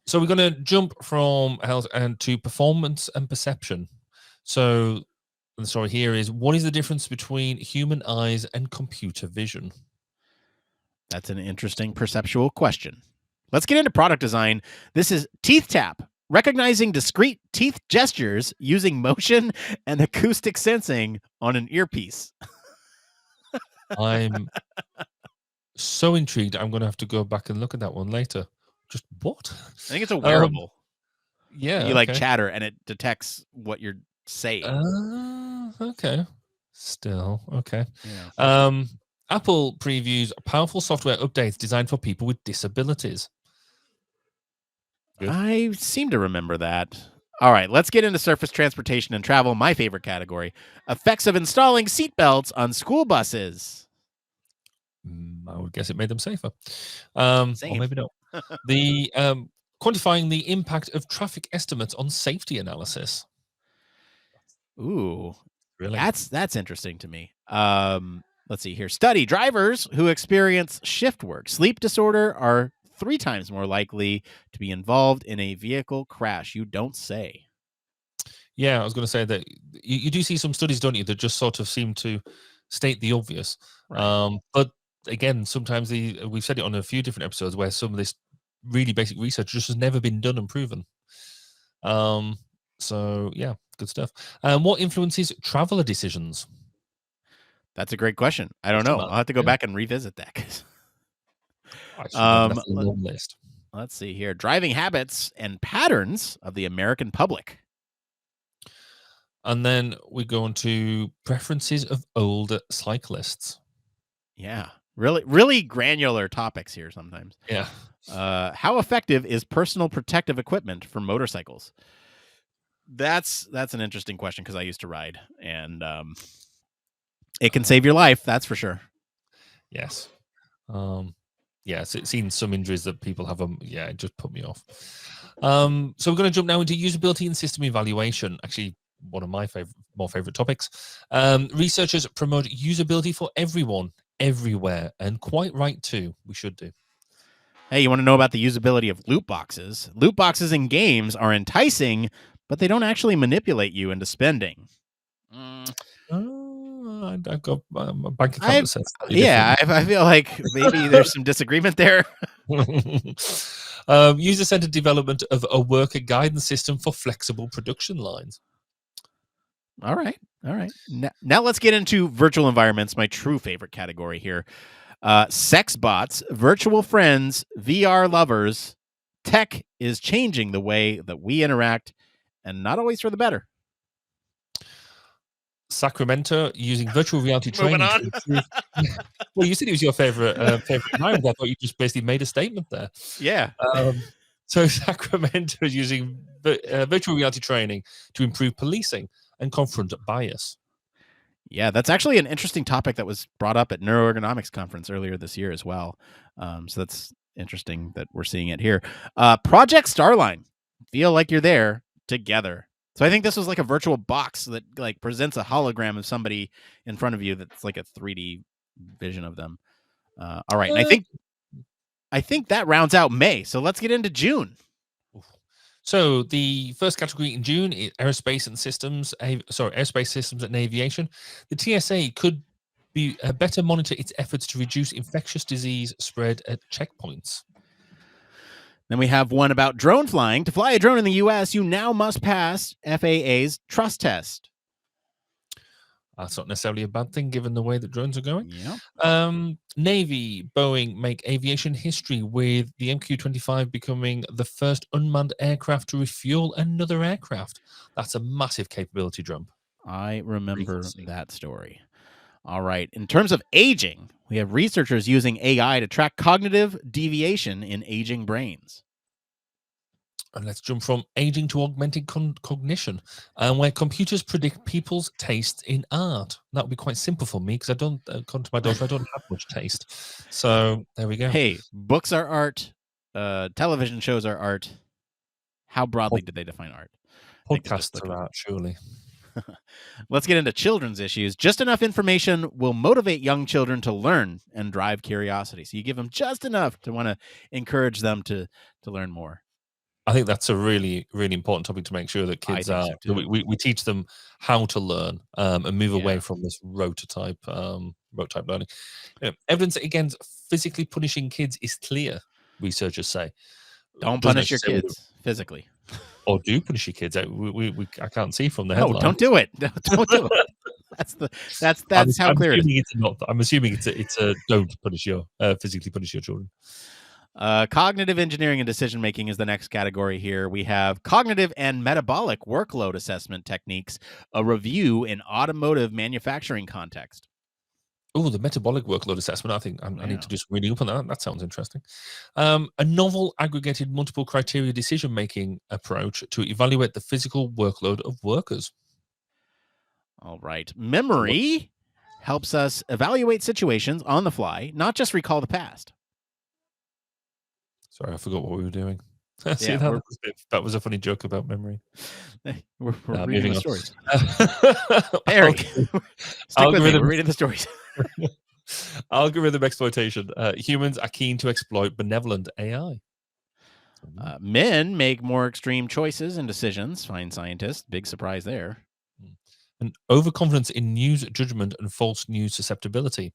Speaker 2: So we're going to jump from health and to performance and perception. So the story here is, what is the difference between human eyes and computer vision?
Speaker 1: That's an interesting perceptual question. Let's get into product design. This is Teeth Tap, recognizing discrete teeth gestures using motion and acoustic sensing on an earpiece.
Speaker 2: I'm so intrigued. I'm going to have to go back and look at that one later. Just what?
Speaker 1: I think it's a wearable.
Speaker 2: Yeah.
Speaker 1: You like chatter and it detects what you're saying.
Speaker 2: Okay. Still, okay. Yeah. Apple previews powerful software updates designed for people with disabilities.
Speaker 1: Good. I seem to remember that. All right, let's get into surface transportation and travel, my favorite category. Effects of installing seatbelts on school buses.
Speaker 2: I would guess it made them safer. Or
Speaker 1: Same.
Speaker 2: maybe not. The quantifying the impact of traffic estimates on safety analysis.
Speaker 1: Ooh,
Speaker 2: Really?
Speaker 1: that's interesting to me. Let's see here. Study drivers who experience shift work, sleep disorder are 3 times more likely to be involved in a vehicle crash. You don't say.
Speaker 2: Yeah, I was going to say that you do see some studies, don't you, that just sort of seem to state the obvious.
Speaker 1: Right.
Speaker 2: But again, sometimes we've said it on a few different episodes where some of this really basic research just has never been done and proven. So yeah, good stuff. What influences traveler decisions?
Speaker 1: That's a great question. I don't know. I'll have to go back and revisit that. 'Cause
Speaker 2: I should have left a long list.
Speaker 1: let's see here. Driving habits and patterns of the American public.
Speaker 2: And then we go on to preferences of older cyclists.
Speaker 1: Yeah. Really granular topics here sometimes.
Speaker 2: Yeah.
Speaker 1: How effective is personal protective equipment for motorcycles? That's an interesting question because I used to ride, and it can save your life. That's for sure.
Speaker 2: Yes. Yes, it's seen some injuries that people have. Yeah, it just put me off. So we're going to jump now into usability and system evaluation. Actually, one of my more favorite topics. Researchers promote usability for everyone, everywhere, and quite right too. We should do.
Speaker 1: Hey, you want to know about the usability of loot boxes? Loot boxes in games are enticing, but they don't actually manipulate you into spending.
Speaker 2: I've got a bank account that says
Speaker 1: I feel like maybe there's some disagreement there.
Speaker 2: User-centered development of a worker guidance system for flexible production lines.
Speaker 1: All right. Now let's get into virtual environments, my true favorite category here. Sex bots, virtual friends, VR lovers. Tech is changing the way that we interact, and not always for the better.
Speaker 2: Sacramento using virtual reality training.
Speaker 1: Moving on.
Speaker 2: Well, you said it was your favorite environment. I thought you just basically made a statement there.
Speaker 1: Yeah.
Speaker 2: So Sacramento is using virtual reality training to improve policing and confront bias.
Speaker 1: Yeah, that's actually an interesting topic that was brought up at Neuroergonomics conference earlier this year as well. So that's interesting that we're seeing it here. Project Starline. Feel like you're there together. So I think this was like a virtual box that like presents a hologram of somebody in front of you that's like a 3D vision of them. All right. And I think that rounds out May. So let's get into June.
Speaker 2: So the first category in June is aerospace systems and aviation. The TSA could be better monitor its efforts to reduce infectious disease spread at checkpoints.
Speaker 1: Then we have one about drone flying. To fly a drone in the U.S., you now must pass FAA's trust test.
Speaker 2: That's not necessarily a bad thing given the way that drones are going.
Speaker 1: Yeah.
Speaker 2: Navy, Boeing make aviation history with the MQ-25 becoming the first unmanned aircraft to refuel another aircraft. That's a massive capability jump.
Speaker 1: I remember that story. All right. In terms of aging, we have researchers using AI to track cognitive deviation in aging brains.
Speaker 2: And let's jump from aging to augmented cognition, where computers predict people's tastes in art. That would be quite simple for me because I don't, according to my daughter, I don't have much taste. So there we go.
Speaker 1: Hey, books are art. Television shows are art. How broadly did they define art?
Speaker 2: Podcasts are art, surely.
Speaker 1: Let's get into children's issues. Just enough information will motivate young children to learn and drive curiosity. So you give them just enough to want to encourage them to learn more.
Speaker 2: I think that's a really, really important topic to make sure that kids we teach them how to learn and move away from this rote type learning. Evidence against physically punishing kids is clear, researchers say.
Speaker 1: Don't punish your kids physically.
Speaker 2: Or do punish your kids. I can't see from the headline.
Speaker 1: No, don't do it. Don't do it. That's how clear it is.
Speaker 2: I'm assuming it's a don't punish physically punish your children.
Speaker 1: Cognitive engineering and decision making is the next category here. We have cognitive and metabolic workload assessment techniques, a review in automotive manufacturing context.
Speaker 2: Oh, the metabolic workload assessment. I think I need to do some reading up on that. That sounds interesting. A novel aggregated multiple criteria decision-making approach to evaluate the physical workload of workers.
Speaker 1: All right. Memory helps us evaluate situations on the fly, not just recall the past.
Speaker 2: Sorry, I forgot what we were doing. See,
Speaker 1: Yeah,
Speaker 2: that was a funny joke about memory.
Speaker 1: We're reading the stories.
Speaker 2: Barry,
Speaker 1: stick with me. We're reading the stories.
Speaker 2: Algorithm exploitation. Humans are keen to exploit benevolent AI.
Speaker 1: Men make more extreme choices and decisions. Fine scientists. Big surprise there.
Speaker 2: And overconfidence in news judgment and false news susceptibility.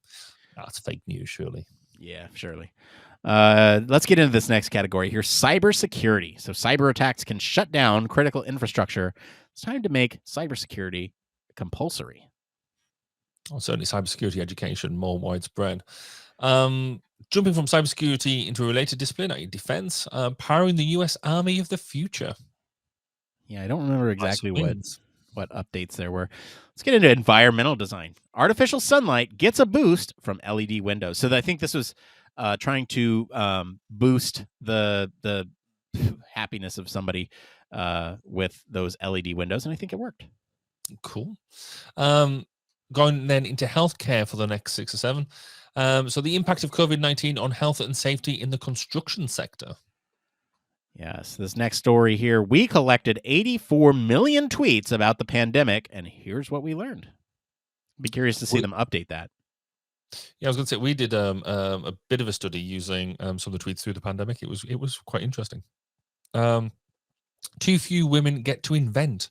Speaker 2: That's fake news, surely.
Speaker 1: Yeah, surely. Let's get into this next category here. Cybersecurity. So cyber attacks can shut down critical infrastructure. It's time to make cybersecurity compulsory.
Speaker 2: Well, certainly cybersecurity education more widespread. Jumping from cybersecurity into a related discipline, defense, powering the U.S. Army of the future.
Speaker 1: Yeah, I don't remember exactly what updates there were. Let's get into environmental design. Artificial sunlight gets a boost from LED windows. So I think this was trying to boost the happiness of somebody with those LED windows, and I think it worked.
Speaker 2: Cool. Going then into healthcare for the next 6 or 7. So the impact of COVID-19 on health and safety in the construction sector.
Speaker 1: Yes, this next story here, we collected 84 million tweets about the pandemic, and here's what we learned. Be curious to see them update that.
Speaker 2: Yeah, I was going to say we did a bit of a study using some of the tweets through the pandemic. It was quite interesting. Too few women get to invent,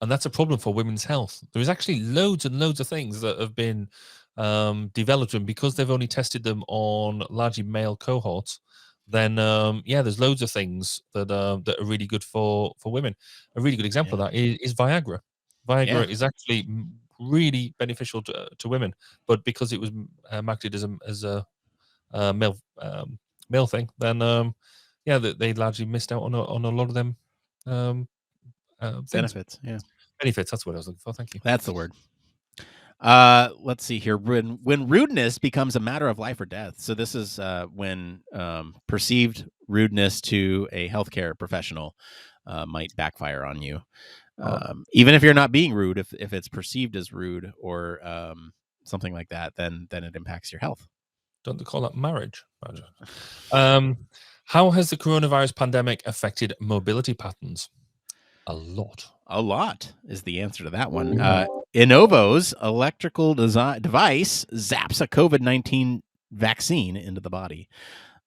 Speaker 2: and that's a problem for women's health. There is actually loads and loads of things that have been developed, and because they've only tested them on largely male cohorts, then there's loads of things that are really good for women. A really good example of that is Viagra. Viagra is actually really beneficial to women, but because it was marketed as a male thing, then they largely missed out on a lot of them
Speaker 1: benefits.
Speaker 2: Benefits. That's what I was looking for. Thank you.
Speaker 1: That's the word. Let's see here. When rudeness becomes a matter of life or death. So this is when perceived rudeness to a healthcare professional might backfire on you. Even if you're not being rude, if it's perceived as rude or something like that, then it impacts your health.
Speaker 2: Don't they call that marriage? How has the coronavirus pandemic affected mobility patterns? A lot is the answer to that one. Innovo's electrical device zaps a COVID-19 vaccine into the body.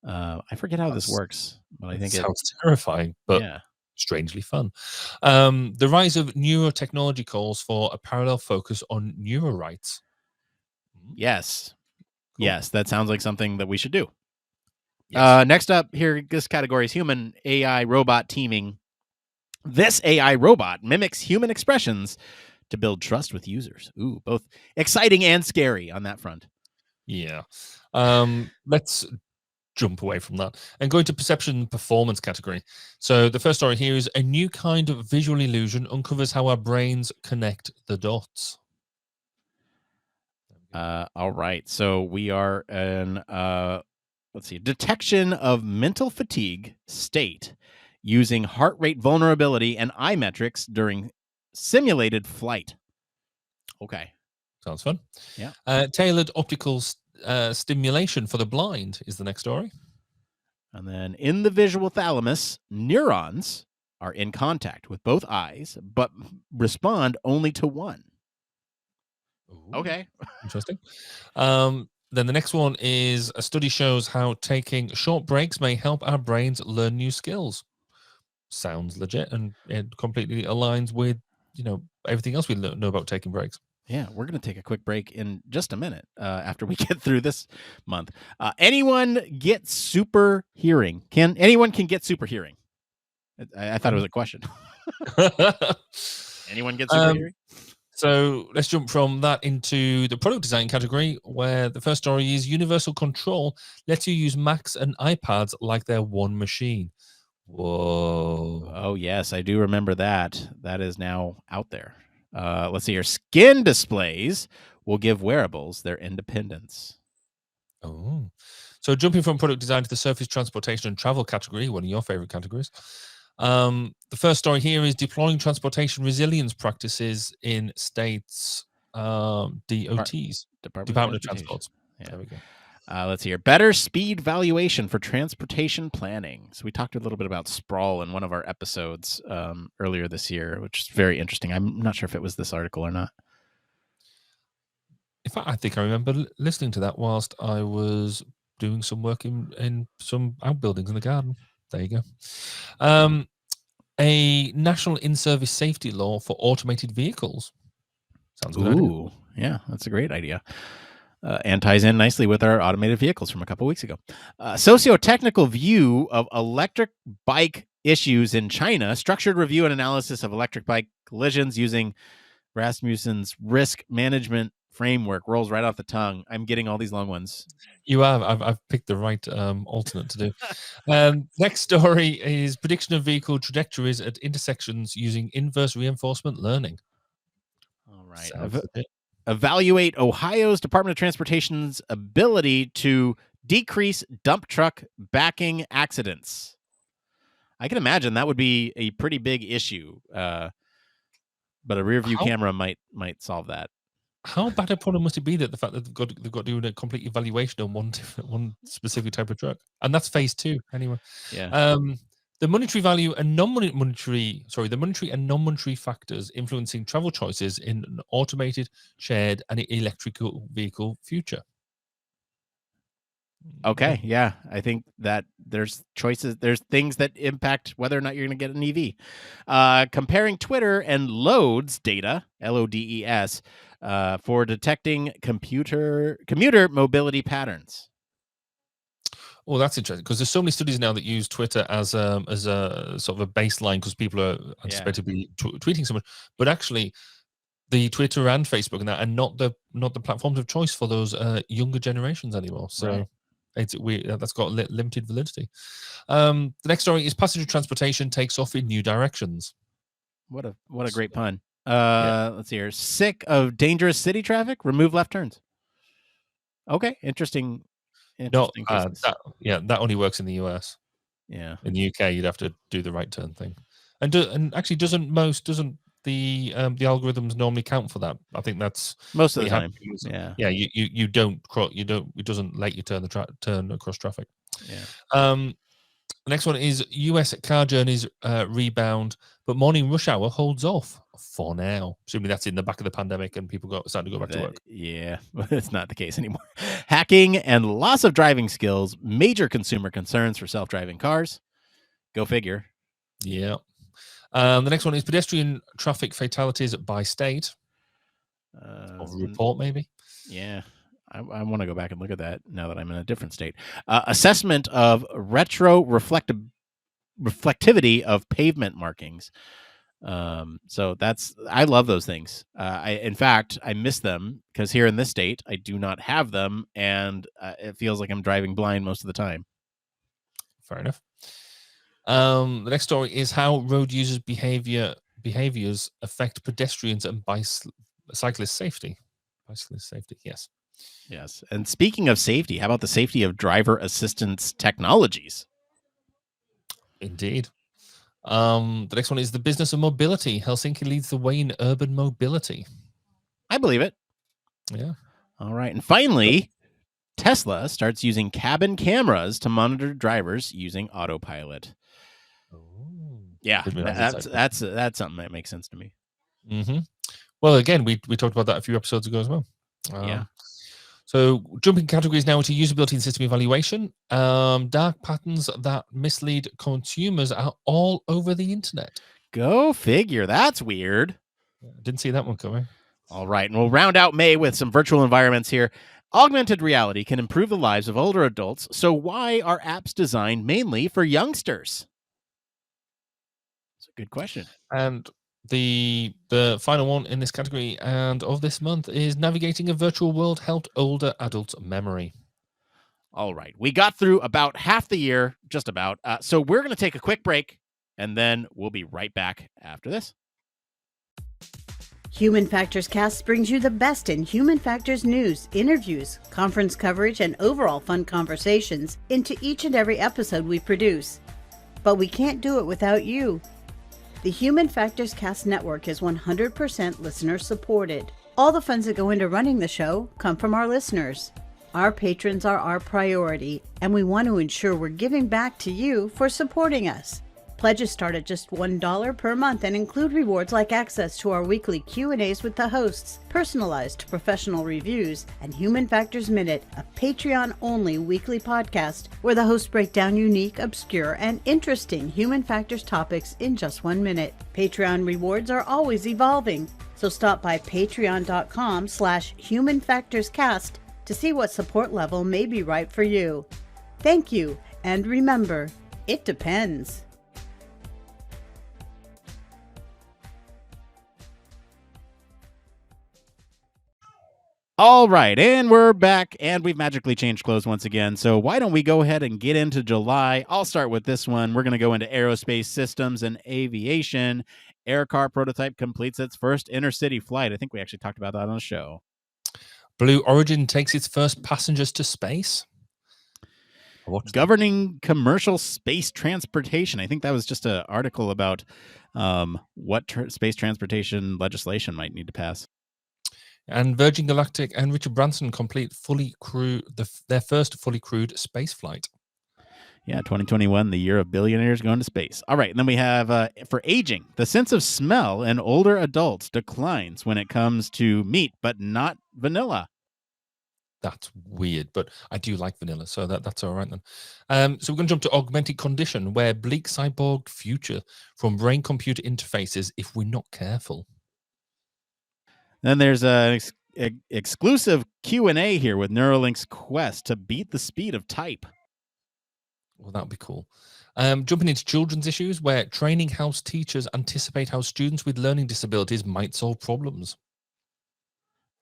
Speaker 2: I forget how this works, but I think it sounds terrifying, but strangely fun. The rise of neurotechnology calls for a parallel focus on neuro rights.
Speaker 1: Yes. Cool. Yes, that sounds like something that we should do. Yes. Next up here, this category is human AI robot teaming. This AI robot mimics human expressions to build trust with users. Ooh, both exciting and scary on that front.
Speaker 2: Yeah. Let's jump away from that and go into perception and performance category. So the first story here is a new kind of visual illusion uncovers how our brains connect the dots.
Speaker 1: All right. So we are in, let's see, detection of mental fatigue state using heart rate vulnerability and eye metrics during simulated flight. Okay.
Speaker 2: Sounds fun.
Speaker 1: Yeah.
Speaker 2: Tailored optical stimulation for the blind is the next story.
Speaker 1: And then in the visual thalamus, neurons are in contact with both eyes, but respond only to one. Ooh. Okay.
Speaker 2: Interesting. Then the next one is a study shows how taking short breaks may help our brains learn new skills. Sounds legit, and it completely aligns with everything else we know about taking breaks.
Speaker 1: Yeah, we're going to take a quick break in just a minute after we get through this month. Anyone get super hearing? Anyone can get super hearing? I thought it was a question. Anyone get super hearing?
Speaker 2: So let's jump from that into the product design category, where the first story is universal control lets you use Macs and iPads like they're one machine. Whoa.
Speaker 1: Oh, yes, I do remember that. That is now out there. Let's see here. Skin displays will give wearables their independence.
Speaker 2: Oh, so jumping from product design to the surface transportation and travel category, one of your favorite categories. The first story here is deploying transportation resilience practices in states, DOTs, Department of Transport.
Speaker 1: Yeah.
Speaker 2: There we go.
Speaker 1: Let's see here. Better speed valuation for transportation planning. So we talked a little bit about sprawl in one of our episodes earlier this year, which is very interesting. I'm not sure if it was this article or not.
Speaker 2: In fact, I think I remember listening to that whilst I was doing some work in some outbuildings in the garden. There you go. A national in-service safety law for automated vehicles. Sounds good.
Speaker 1: Ooh, yeah, that's a great idea. And ties in nicely with our automated vehicles from a couple weeks ago. Socio-technical view of electric bike issues in China. Structured review and analysis of electric bike collisions using Rasmussen's risk management framework. Rolls right off the tongue. I'm getting all these long ones.
Speaker 2: You have. I've picked the right alternate to do. Next story is prediction of vehicle trajectories at intersections using inverse reinforcement learning.
Speaker 1: All right.
Speaker 2: Sounds legit.
Speaker 1: Evaluate Ohio's Department of Transportation's ability to decrease dump truck backing accidents. I can imagine that would be a pretty big issue, but a rear view camera might solve that.
Speaker 2: How bad a problem must it be that the fact that they've got to do a complete evaluation on one specific type of truck, and that's phase 2 anyway.
Speaker 1: Yeah.
Speaker 2: The monetary value and non-monetary, the monetary and non-monetary factors influencing travel choices in an automated, shared, and electrical vehicle future.
Speaker 1: Okay, yeah. I think that there's choices, there's things that impact whether or not you're going to get an EV. Comparing Twitter and Loads data, LODES, for detecting commuter mobility patterns.
Speaker 2: Oh, that's interesting, because there's so many studies now that use Twitter as a sort of a baseline, because people are anticipated to be tweeting so much, but actually the Twitter and Facebook and that are not the platforms of choice for those younger generations anymore. So that's got limited validity. The next story is passenger transportation takes off in new directions.
Speaker 1: What a great pun. Let's see here. Sick of dangerous city traffic? Remove left turns. Okay, interesting.
Speaker 2: That only works in the US.
Speaker 1: Yeah,
Speaker 2: in the UK you'd have to do the right turn thing, and actually doesn't the algorithms normally count for that? I think that's
Speaker 1: most of the time.
Speaker 2: You don't it doesn't let you turn across traffic. The next one is US car journeys rebound, but morning rush hour holds off for now. Assuming that's in the back of the pandemic and people starting to go back to work.
Speaker 1: Yeah, but it's not the case anymore. Hacking and loss of driving skills, major consumer concerns for self-driving cars. Go figure.
Speaker 2: Yeah. The next one is pedestrian traffic fatalities by state. Report, maybe.
Speaker 1: Yeah. I want to go back and look at that now that I'm in a different state. Assessment of reflectivity of pavement markings. So I love those things. In fact, I miss them because here in this state, I do not have them, and it feels like I'm driving blind most of the time.
Speaker 2: Fair enough. The next story is how road users' behaviors affect pedestrians and cyclist safety. Bicyclist safety, yes.
Speaker 1: Yes. And speaking of safety, how about the safety of driver assistance technologies?
Speaker 2: Indeed. The next one is the business of mobility. Helsinki leads the way in urban mobility.
Speaker 1: I believe it.
Speaker 2: Yeah.
Speaker 1: All right. And finally, Tesla starts using cabin cameras to monitor drivers using autopilot.
Speaker 2: Oh.
Speaker 1: Yeah, that's something that makes sense to me.
Speaker 2: Mm-hmm. Well, again, we talked about that a few episodes ago as well.
Speaker 1: Yeah.
Speaker 2: So jumping categories now into usability and system evaluation. Dark patterns that mislead consumers are all over the internet.
Speaker 1: Go figure. That's weird.
Speaker 2: Didn't see that one coming.
Speaker 1: All right. And we'll round out May with some virtual environments here. Augmented reality can improve the lives of older adults. So why are apps designed mainly for youngsters? It's a good question.
Speaker 2: And the final one in this category and of this month is navigating a virtual world helped older adults' memory.
Speaker 1: All right. We got through about half the year, just about. So we're going to take a quick break, and then we'll be right back after this.
Speaker 3: Human Factors Cast brings you the best in human factors news, interviews, conference coverage, and overall fun conversations into each and every episode we produce. But we can't do it without you. The Human Factors Cast network is 100% listener supported. All the funds that go into running the show come from our listeners. Our patrons are our priority, and we want to ensure we're giving back to you for supporting us. Pledges start at just $1 per month and include rewards like access to our weekly Q&As with the hosts, personalized professional reviews, and Human Factors Minute, a Patreon-only weekly podcast where the hosts break down unique, obscure, and interesting human factors topics in just 1 minute. Patreon rewards are always evolving, so stop by patreon.com/humanfactorscast to see what support level may be right for you. Thank you, and remember, it depends.
Speaker 1: All right, and we're back, and we've magically changed clothes once again. So why don't we go ahead and get into July? I'll start with this one. We're going to go into aerospace systems and aviation. Air car prototype completes its first intercity flight. I think we actually talked about that on the show.
Speaker 2: Blue Origin takes its first passengers to space.
Speaker 1: Governing commercial space transportation. I think that was just an article about what space transportation legislation might need to pass.
Speaker 2: And Virgin Galactic and Richard Branson complete their first fully crewed space flight.
Speaker 1: Yeah, 2021, the year of billionaires going to space. All right, and then we have, for aging, the sense of smell in older adults declines when it comes to meat, but not vanilla.
Speaker 2: That's weird, but I do like vanilla, so that's all right then. So we're going to jump to augmented condition, where bleak cyborg future from brain-computer interfaces if we're not careful.
Speaker 1: Then there's an exclusive Q&A here with Neuralink's quest to beat the speed of type.
Speaker 2: Well, that would be cool. Jumping into children's issues, where training house teachers anticipate how students with learning disabilities might solve problems.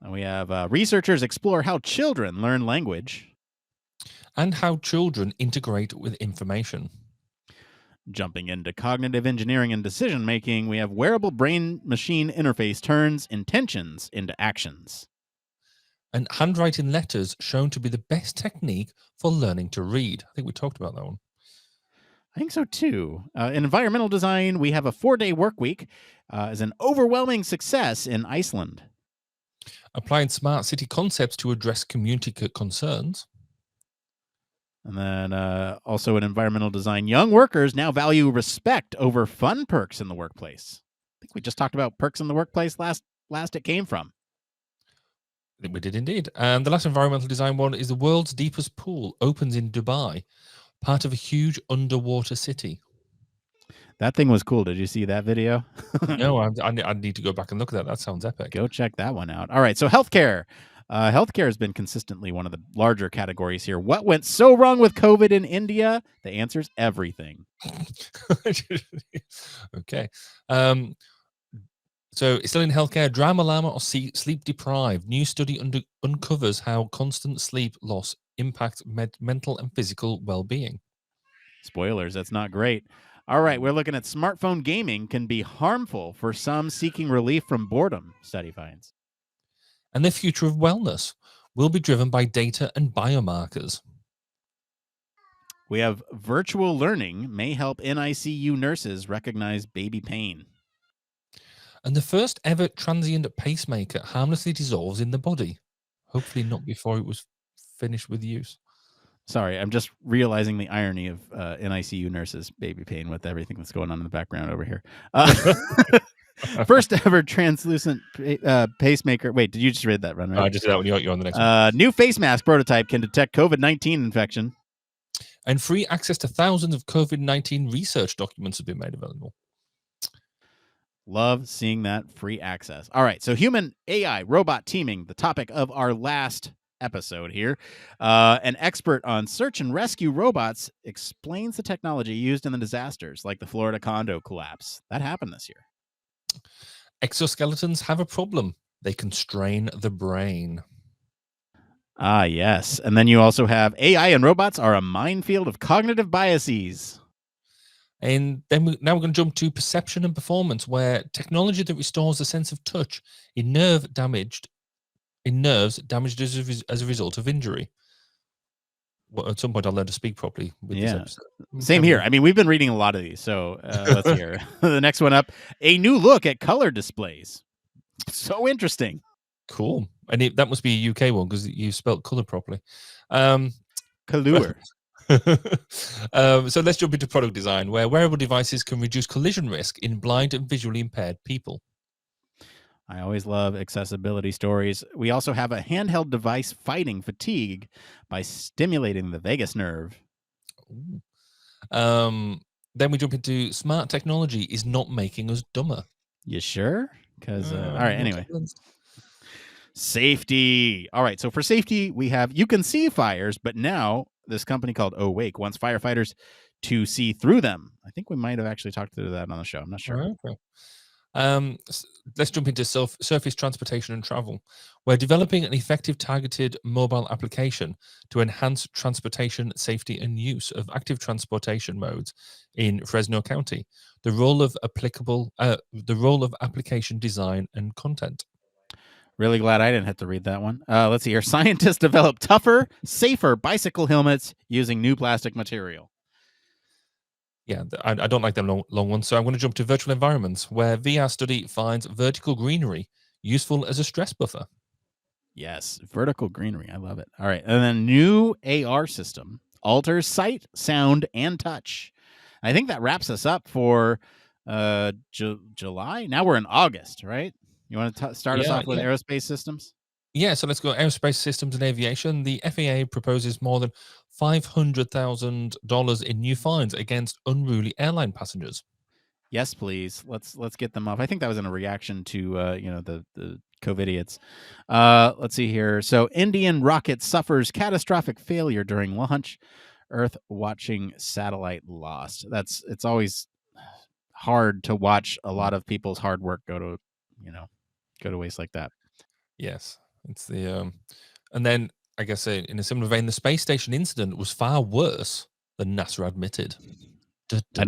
Speaker 1: And we have researchers explore how children learn language.
Speaker 2: And how children integrate with information.
Speaker 1: Jumping into cognitive engineering and decision-making, we have wearable brain-machine interface turns intentions into actions.
Speaker 2: And handwriting letters shown to be the best technique for learning to read. I think we talked about that one.
Speaker 1: I think so, too. In environmental design, we have a 4-day work week as an overwhelming success in Iceland.
Speaker 2: Applying smart city concepts to address community concerns.
Speaker 1: And then also in environmental design, young workers now value respect over fun perks in the workplace. I think we just talked about perks in the workplace last it came from.
Speaker 2: I think we did indeed. And the last environmental design one is the world's deepest pool opens in Dubai, part of a huge underwater city.
Speaker 1: That thing was cool. Did you see that video?
Speaker 2: No, I need to go back and look at that. That sounds epic.
Speaker 1: Go check that one out. All right, so healthcare. Healthcare has been consistently one of the larger categories here. What went so wrong with COVID in India? The answer is everything.
Speaker 2: Okay. So still in healthcare, drama llama or sleep deprived. New study uncovers how constant sleep loss impacts mental and physical well-being.
Speaker 1: Spoilers, that's not great. All right, we're looking at smartphone gaming can be harmful for some seeking relief from boredom, study finds.
Speaker 2: And the future of wellness will be driven by data and biomarkers.
Speaker 1: We have virtual learning may help NICU nurses recognize baby pain.
Speaker 2: And the first ever transient pacemaker harmlessly dissolves in the body. Hopefully not before it was finished with use.
Speaker 1: Sorry, I'm just realizing the irony of NICU nurses' baby pain with everything that's going on in the background over here. First ever translucent pacemaker. Wait, did you just read that, Run? Right?
Speaker 2: I just did that when you're on the next one.
Speaker 1: New face mask prototype can detect COVID-19 infection.
Speaker 2: And free access to thousands of COVID-19 research documents have been made available.
Speaker 1: Love seeing that free access. All right, so human AI robot teaming, the topic of our last episode here. An expert on search and rescue robots explains the technology used in the disasters like the Florida condo collapse. That happened this year.
Speaker 2: Exoskeletons have a problem. They constrain the brain.
Speaker 1: Ah, yes. And then you also have AI and robots are a minefield of cognitive biases.
Speaker 2: And then now we're going to jump to perception and performance, where technology that restores the sense of touch in nerves damaged as a result of injury. Well, at some point, I'll learn to speak properly with this episode.
Speaker 1: Same here. I mean, we've been reading a lot of these. So let's hear the next one up. A new look at color displays. So interesting.
Speaker 2: Cool. And that must be a UK one because you spelled color properly.
Speaker 1: Color.
Speaker 2: So let's jump into product design, where wearable devices can reduce collision risk in blind and visually impaired people.
Speaker 1: I always love accessibility stories. We also have a handheld device fighting fatigue by stimulating the vagus nerve.
Speaker 2: Then we jump into smart technology is not making us dumber.
Speaker 1: You sure? Because, all right, anyway. Safety. All right, so for safety, we have, you can see fires, but now this company called Awake wants firefighters to see through them. I think we might have actually talked to that on the show. I'm not sure.
Speaker 2: Okay. Let's jump into surface transportation and travel. We're developing an effective targeted mobile application to enhance transportation safety and use of active transportation modes in Fresno County. The role of application design and content.
Speaker 1: Really glad I didn't have to read that one. Let's see here. Scientists develop tougher, safer bicycle helmets using new plastic material.
Speaker 2: Yeah, I don't like them long ones. So I'm going to jump to virtual environments, where VR study finds vertical greenery useful as a stress buffer.
Speaker 1: Yes, vertical greenery. I love it. All right. And then new AR system alters sight, sound, and touch. I think that wraps us up for July. Now we're in August, right? You want to start us off with aerospace systems?
Speaker 2: Yeah, so let's go aerospace systems and aviation. The FAA proposes more than $500,000 in new fines against unruly airline passengers.
Speaker 1: Yes, please. Let's get them off. I think that was in a reaction to the COVIDiots. Let's see here. So Indian rocket suffers catastrophic failure during launch. Earth watching satellite lost. It's always hard to watch a lot of people's hard work go to waste like that.
Speaker 2: Yes. It's the and then I guess in a similar vein, the space station incident was far worse than NASA admitted.
Speaker 1: I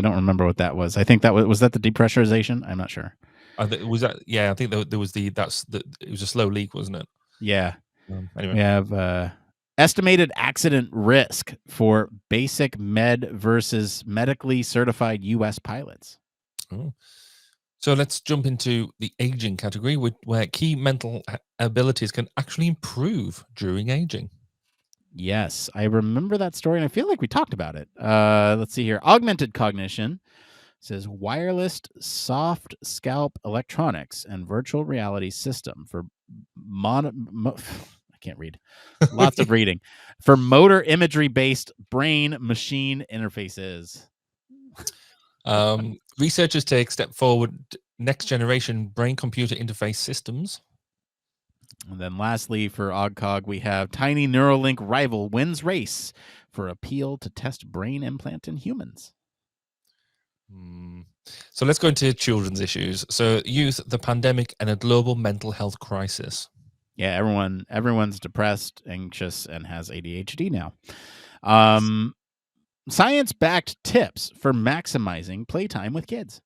Speaker 1: don't remember what that was. I think that was that the depressurization. I'm not sure.
Speaker 2: Was that? Yeah, I think there was it was a slow leak, wasn't it?
Speaker 1: Yeah.
Speaker 2: Anyway,
Speaker 1: we have estimated accident risk for basic med versus medically certified U.S. pilots.
Speaker 2: Oh. So let's jump into the aging category, where key mental abilities can actually improve during aging.
Speaker 1: Yes, I remember that story, and I feel like we talked about it. Let's see here. Augmented cognition says wireless soft scalp electronics and virtual reality system for I can't read. Lots of reading. For motor imagery-based brain-machine interfaces.
Speaker 2: Researchers take step forward next generation brain-computer interface systems.
Speaker 1: And then lastly, for OGCOG, we have tiny Neuralink rival wins race for appeal to test brain implant in humans.
Speaker 2: So let's go into children's issues. So youth, the pandemic, and a global mental health crisis.
Speaker 1: Yeah, everyone's depressed, anxious, and has ADHD now. Science-backed tips for maximizing playtime with kids.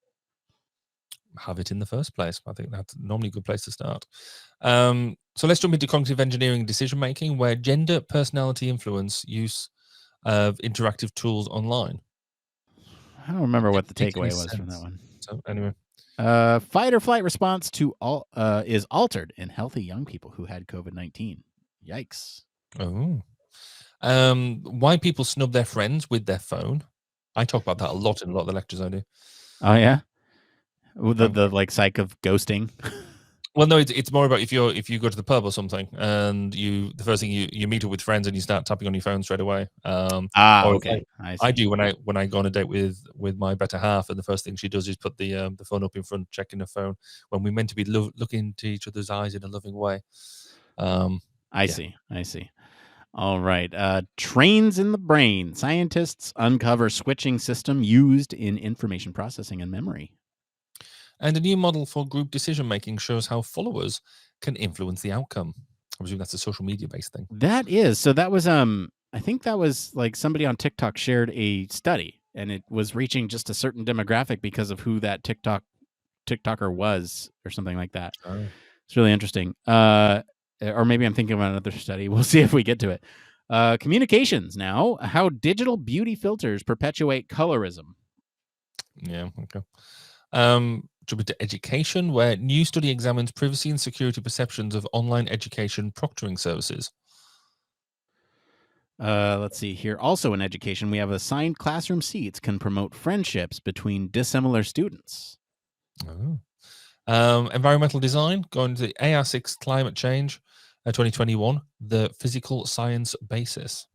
Speaker 2: Have it in the first place. I think that's normally a good place to start. So let's jump into cognitive engineering and decision making, where gender, personality influence use of interactive tools online.
Speaker 1: I don't remember what the takeaway was from that one.
Speaker 2: So anyway,
Speaker 1: fight or flight response to is altered in healthy young people who had COVID-19. Yikes!
Speaker 2: Oh, why people snub their friends with their phone? I talk about that a lot in a lot of the lectures I do.
Speaker 1: Oh yeah, the like psych of ghosting.
Speaker 2: Well, no, it's more about if you go to the pub or something and the first thing you meet up with friends and you start tapping on your phone straight away.
Speaker 1: Okay.
Speaker 2: I do when I go on a date with my better half, and the first thing she does is put the phone up in front, checking her phone when we're meant to be looking into each other's eyes in a loving way.
Speaker 1: I see. All right. Trains in the brain. Scientists uncover switching system used in information processing and memory.
Speaker 2: And a new model for group decision-making shows how followers can influence the outcome. I presume that's a social media-based thing.
Speaker 1: That is. So that was, I think that was like somebody on TikTok shared a study and it was reaching just a certain demographic because of who that TikToker was, or something like that.
Speaker 2: Oh.
Speaker 1: It's really interesting. Or maybe I'm thinking about another study. We'll see if we get to it. Communications now. How digital beauty filters perpetuate colorism.
Speaker 2: Yeah. Okay. Jumping to education, where new study examines privacy and security perceptions of online education proctoring services.
Speaker 1: Let's see here. Also in education, we have assigned classroom seats can promote friendships between dissimilar students.
Speaker 2: Oh. Environmental design, going to the AR6 climate change 2021, the physical science basis.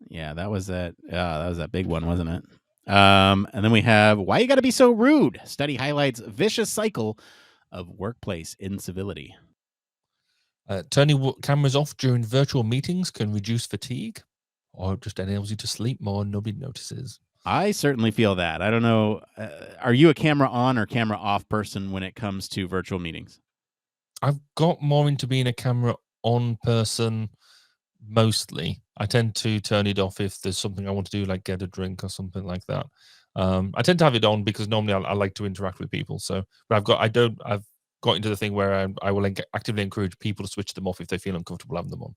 Speaker 1: Yeah, that was that was that big one, wasn't it? And then we have Why You Gotta Be So Rude. Study highlights vicious cycle of workplace incivility.
Speaker 2: Turning cameras off during virtual meetings can reduce fatigue, or just enables you to sleep more, nobody notices.
Speaker 1: I certainly feel that. I don't know. Are you a camera on or camera off person when it comes to virtual meetings?
Speaker 2: I've got more into being a camera on person mostly. I tend to turn it off if there's something I want to do, like get a drink or something like that. I tend to have it on because normally I like to interact with people. So, but I've got into the thing where I will actively encourage people to switch them off if they feel uncomfortable having them on.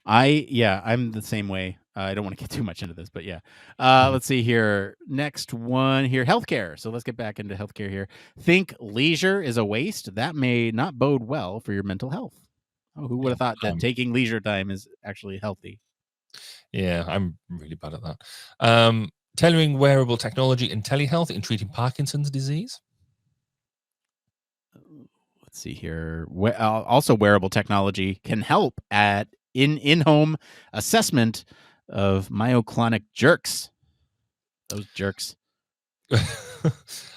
Speaker 1: I'm the same way. I don't want to get too much into this, but yeah. Let's see here. Next one here, healthcare. So let's get back into healthcare here. Think leisure is a waste. That may not bode well for your mental health. Oh, who would have thought that taking leisure time is actually healthy?
Speaker 2: Yeah, I'm really bad at that. Tailoring wearable technology and telehealth in treating Parkinson's disease.
Speaker 1: Let's see here. Also, wearable technology can help at in-home assessment of myoclonic jerks. Those jerks.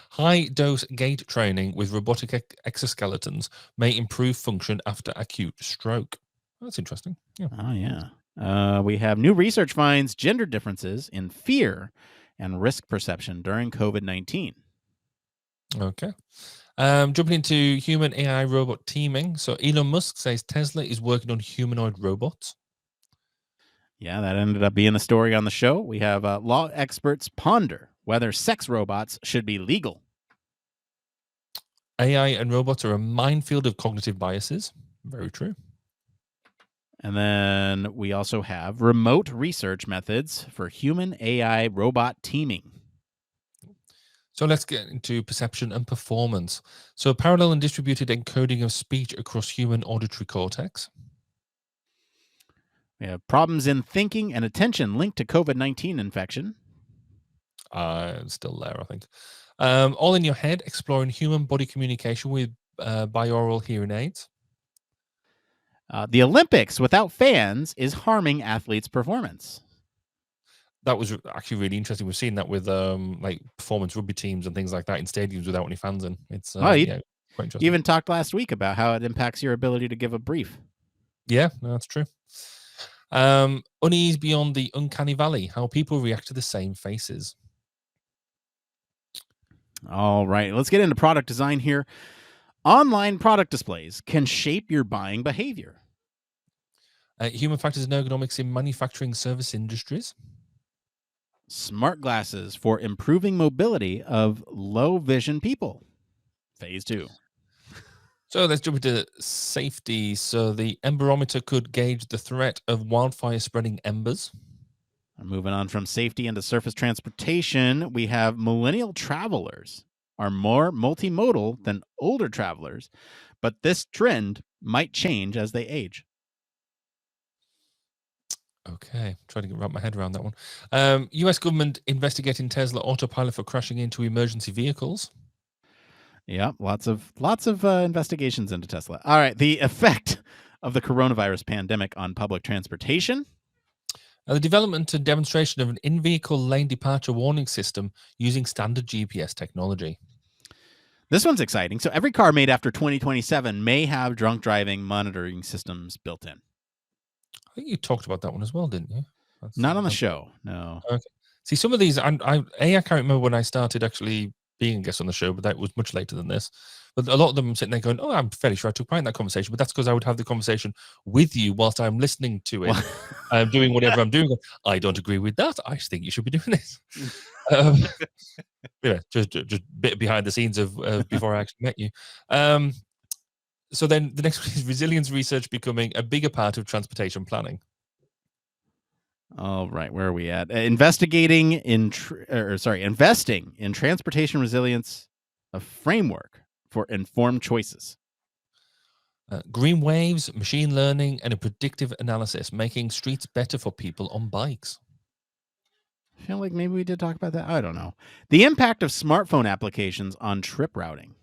Speaker 2: High dose gait training with robotic exoskeletons may improve function after acute stroke. That's interesting. Yeah.
Speaker 1: Oh, yeah. We have new research finds gender differences in fear and risk perception during COVID-19.
Speaker 2: Okay. Jumping into human AI robot teaming. So Elon Musk says Tesla is working on humanoid robots.
Speaker 1: Yeah, that ended up being the story on the show. We have law experts ponder whether sex robots should be legal.
Speaker 2: AI and robots are a minefield of cognitive biases. Very true.
Speaker 1: And then we also have remote research methods for human AI robot teaming.
Speaker 2: So let's get into perception and performance. So parallel and distributed encoding of speech across human auditory cortex.
Speaker 1: We have problems in thinking and attention linked to COVID-19 infection.
Speaker 2: Still there, I think. All in your head, exploring human body communication with binaural hearing aids.
Speaker 1: The Olympics without fans is harming athletes' performance.
Speaker 2: That was actually really interesting. We've seen that with like performance rugby teams and things like that in stadiums without any fans in. It's quite interesting.
Speaker 1: You even talked last week about how it impacts your ability to give a brief.
Speaker 2: Yeah, no, that's true. Unease beyond the uncanny valley, how people react to the same faces.
Speaker 1: All right, let's get into product design here. Online product displays can shape your buying behavior.
Speaker 2: Human factors and ergonomics in manufacturing service industries.
Speaker 1: Smart glasses for improving mobility of low vision people. Phase 2.
Speaker 2: So let's jump into safety. So the emberometer could gauge the threat of wildfire spreading embers.
Speaker 1: Moving on from safety into surface transportation, we have millennial travelers are more multimodal than older travelers, but this trend might change as they age.
Speaker 2: Okay, trying to wrap my head around that one. U.S. government investigating Tesla autopilot for crashing into emergency vehicles.
Speaker 1: Yeah, lots of investigations into Tesla. All right, the effect of the coronavirus pandemic on public transportation.
Speaker 2: The development and demonstration of an in-vehicle lane departure warning system using standard GPS technology.
Speaker 1: This one's exciting. So every car made after 2027 may have drunk driving monitoring systems built in.
Speaker 2: I think you talked about that one as well, didn't you?
Speaker 1: Not on the show, no.
Speaker 2: Okay. See, some of these, I can't remember when I started actually being a guest on the show, but that was much later than this. But a lot of them I'm sitting there going, "Oh, I'm fairly sure I took part in that conversation," but that's because I would have the conversation with you whilst I'm listening to it. I'm doing whatever I'm doing. I don't agree with that. I think you should be doing this. Yeah, just a bit behind the scenes of before I actually met you. So then the next one is resilience research becoming a bigger part of transportation planning.
Speaker 1: All right, where are we at? Investing in transportation resilience, a framework for informed choices.
Speaker 2: Green waves, machine learning, and a predictive analysis, making streets better for people on bikes.
Speaker 1: I feel like maybe we did talk about that. I don't know. The impact of smartphone applications on trip routing.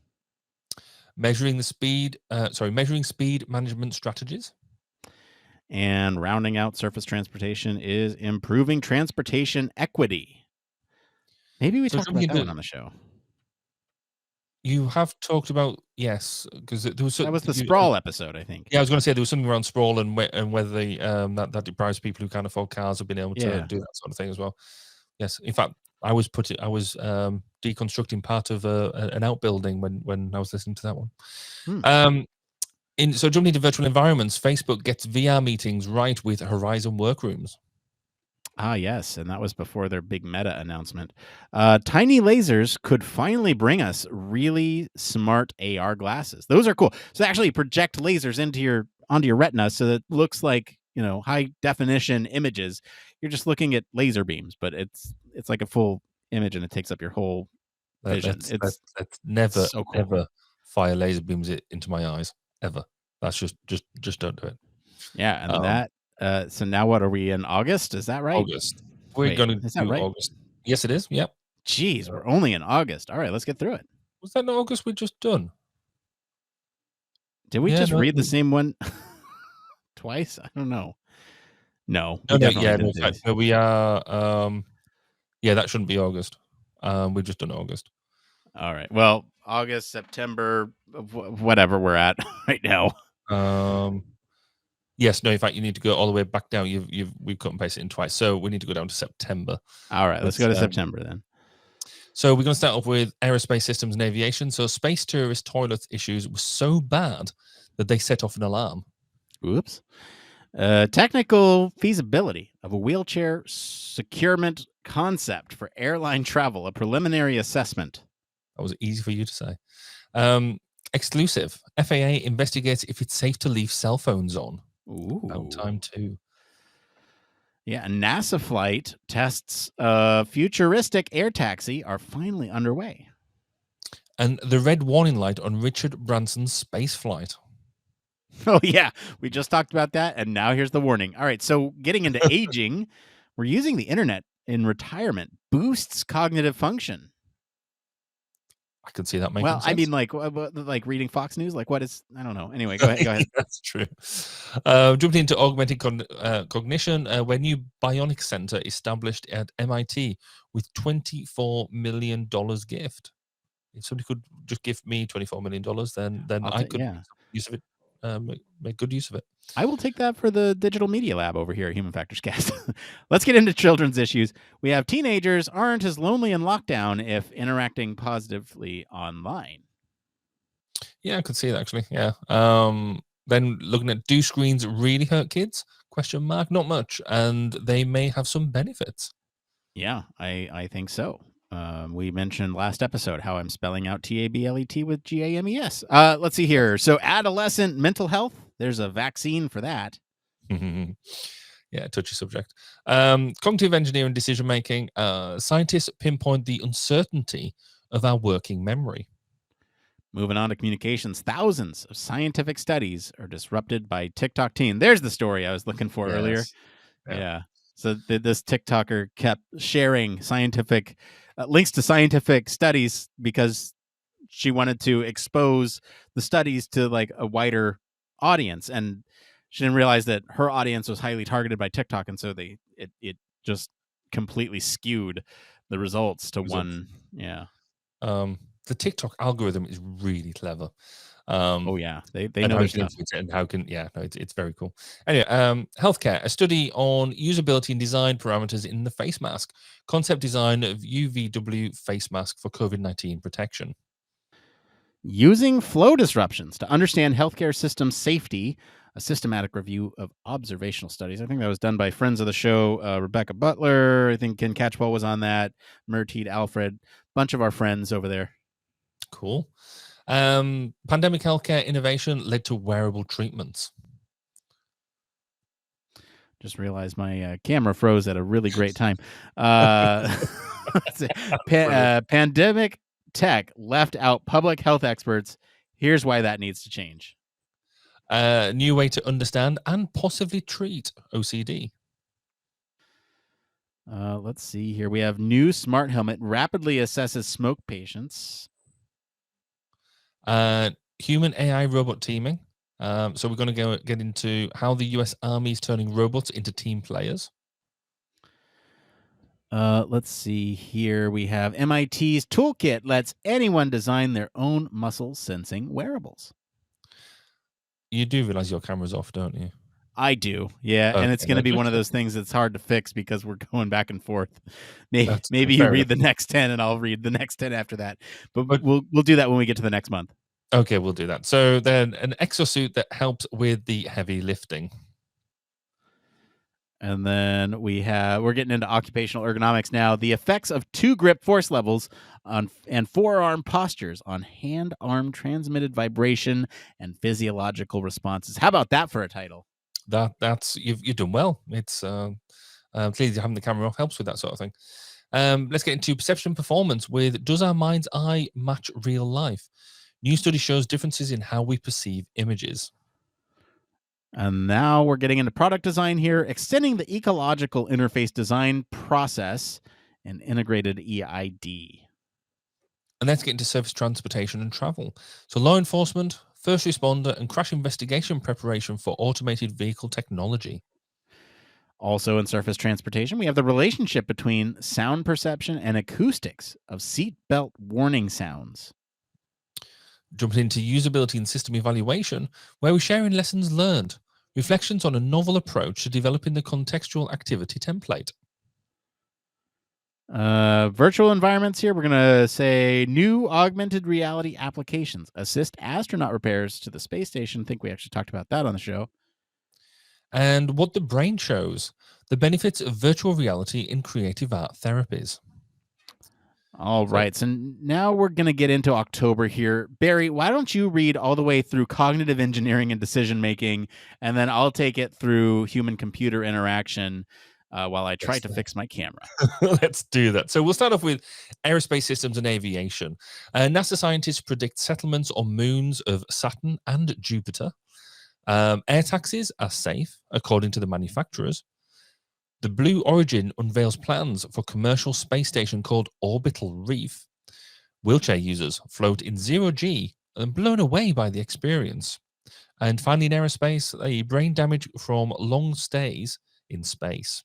Speaker 2: Measuring speed management strategies.
Speaker 1: And rounding out surface transportation is improving transportation equity. Maybe we talked about that one on the show.
Speaker 2: You have talked about, yes, because there was
Speaker 1: that was the sprawl episode, I think.
Speaker 2: Yeah, I was going to say there was something around sprawl and whether that deprives people who can't afford cars of being able to do that sort of thing as well. Yes, in fact, I was deconstructing part of an outbuilding when I was listening to that one. So jumping into virtual environments, Facebook gets VR meetings right with Horizon Workrooms.
Speaker 1: Ah, yes, and that was before their big Meta announcement. Tiny lasers could finally bring us really smart AR glasses. Those are cool. So they actually project lasers onto your retina, so that it looks like, you know, high definition images. You're just looking at laser beams, but it's like a full image, and it takes up your whole vision.
Speaker 2: Let's never
Speaker 1: so cool.
Speaker 2: ever fire laser beams into my eyes ever. That's just don't do it.
Speaker 1: Yeah, and that. So now what are we in August? Is that right?
Speaker 2: August. We're going to do August. Yes, it is. Yep.
Speaker 1: Jeez, we're only in August. All right, let's get through it.
Speaker 2: Was that not August we just done?
Speaker 1: Did we read the same one twice? I don't know. No.
Speaker 2: We are. Yeah, that shouldn't be August. We've just done August.
Speaker 1: All right. Well, August, September, whatever we're at right now.
Speaker 2: Yes, no, in fact, you need to go all the way back down. We've cut and pasted in twice. So we need to go down to September.
Speaker 1: All right, let's go to September then.
Speaker 2: So we're going to start off with aerospace systems and aviation. So space tourist toilet issues were so bad that they set off an alarm.
Speaker 1: Oops. Technical feasibility of a wheelchair securement concept for airline travel, a preliminary assessment.
Speaker 2: That was easy for you to say. Exclusive. FAA investigates if it's safe to leave cell phones on.
Speaker 1: Ooh.
Speaker 2: About time too.
Speaker 1: Yeah, NASA flight tests futuristic air taxi are finally underway.
Speaker 2: And the red warning light on Richard Branson's space flight.
Speaker 1: Oh, yeah. We just talked about that, and now here's the warning. All right, so getting into aging, we're using the internet in retirement boosts cognitive function.
Speaker 2: I can see that making sense.
Speaker 1: I mean, like reading Fox News, like what is, I don't know. Anyway, go ahead.
Speaker 2: That's true. Jumping into augmented cognition, where new bionics center established at MIT with $24 million gift. If somebody could just give me $24 million, then I could use of it. Make good use of it.
Speaker 1: I will take that for the digital media lab over here at Human Factors Cast. Let's get into children's issues. We have teenagers aren't as lonely in lockdown if interacting positively online.
Speaker 2: Yeah, I could see that actually. Yeah. Then looking at, do screens really hurt kids? ? Not much, and they may have some benefits.
Speaker 1: Yeah, I think so. We mentioned last episode how I'm spelling out TABLET with GAMES. Let's see here. So adolescent mental health, there's a vaccine for that.
Speaker 2: Yeah, touchy subject. Cognitive engineering decision making. Scientists pinpoint the uncertainty of our working memory.
Speaker 1: Moving on to communications, thousands of scientific studies are disrupted by TikTok teen. There's the story I was looking for earlier. Yeah. So this TikToker kept sharing scientific links to scientific studies because she wanted to expose the studies to like a wider audience, and she didn't realize that her audience was highly targeted by TikTok, and so it just completely skewed the results to one. Yeah.
Speaker 2: the TikTok algorithm is really clever.
Speaker 1: Oh yeah, they
Speaker 2: and
Speaker 1: know
Speaker 2: how
Speaker 1: their
Speaker 2: you can
Speaker 1: stuff.
Speaker 2: influence it and how can it's very cool. Anyway, healthcare, a study on usability and design parameters in the face mask, concept design of UVW face mask for COVID-19 protection.
Speaker 1: Using flow disruptions to understand healthcare system safety, a systematic review of observational studies. I think that was done by friends of the show, Rebecca Butler. I think Ken Catchpole was on that. Murteed Alfred, bunch of our friends over there.
Speaker 2: Cool. Pandemic healthcare innovation led to wearable treatments.
Speaker 1: Just realized my camera froze at a really great time. Pandemic tech left out public health experts. Here's why that needs to change.
Speaker 2: New way to understand and possibly treat OCD.
Speaker 1: Let's see here. We have new smart helmet rapidly assesses smoke patients.
Speaker 2: Human AI robot teaming. So we're going to get into how the US Army is turning robots into team players.
Speaker 1: Let's see here. We have MIT's toolkit lets anyone design their own muscle sensing wearables.
Speaker 2: You do realize your camera's off, don't you?
Speaker 1: I do, yeah.
Speaker 2: Okay,
Speaker 1: and it's going to be one of those things that's hard to fix because we're going back and forth. Maybe you read the next 10 and I'll read the next 10 after that. But we'll do that when we get to the next month.
Speaker 2: Okay, we'll do that. So then an exosuit that helps with the heavy lifting.
Speaker 1: And then we're getting into occupational ergonomics now. The effects of 2 grip force levels and forearm postures on hand-arm transmitted vibration and physiological responses. How about that for a title?
Speaker 2: That's you've done well. It's clearly having the camera off helps with that sort of thing. Let's get into perception performance with does our mind's eye match real life? New study shows differences in how we perceive images.
Speaker 1: And now we're getting into product design here, extending the ecological interface design process and integrated EID.
Speaker 2: And let's get into surface transportation and travel. So law enforcement, first responder, and crash investigation preparation for automated vehicle technology.
Speaker 1: Also in surface transportation, we have the relationship between sound perception and acoustics of seatbelt warning sounds.
Speaker 2: Jumping into usability and system evaluation, where we're sharing lessons learned, reflections on a novel approach to developing the contextual activity template.
Speaker 1: Virtual environments here, we're going to say new augmented reality applications assist astronaut repairs to the space station. I think we actually talked about that on the show.
Speaker 2: And what the brain shows, the benefits of virtual reality in creative art therapies.
Speaker 1: All right. So now we're going to get into October here. Barry, why don't you read all the way through cognitive engineering and decision-making, and then I'll take it through human-computer interaction while I try to fix my camera.
Speaker 2: Let's do that. So we'll start off with aerospace systems and aviation. NASA scientists predict settlements on moons of Saturn and Jupiter. Air taxis are safe, according to the manufacturers. The Blue Origin unveils plans for commercial space station called Orbital Reef. Wheelchair users float in zero-G and blown away by the experience. And finally, in aerospace, brain damage from long stays in space.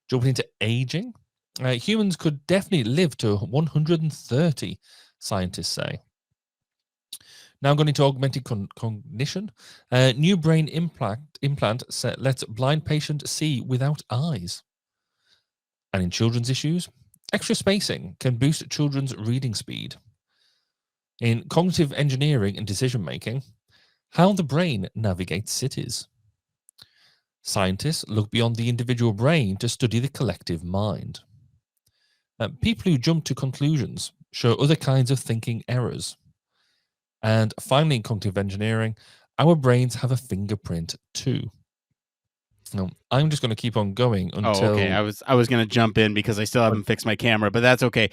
Speaker 2: Jumping into aging, humans could definitely live to 130, scientists say. Now going into augmented cognition. New brain implant lets blind patient see without eyes. And in children's issues, extra spacing can boost children's reading speed. In cognitive engineering and decision making, how the brain navigates cities. Scientists look beyond the individual brain to study the collective mind. People who jump to conclusions show other kinds of thinking errors. And finally, in cognitive engineering, our brains have a fingerprint too. Now, I'm just going to keep on going until.
Speaker 1: Oh, okay. I was going to jump in because I still haven't fixed my camera, but that's okay.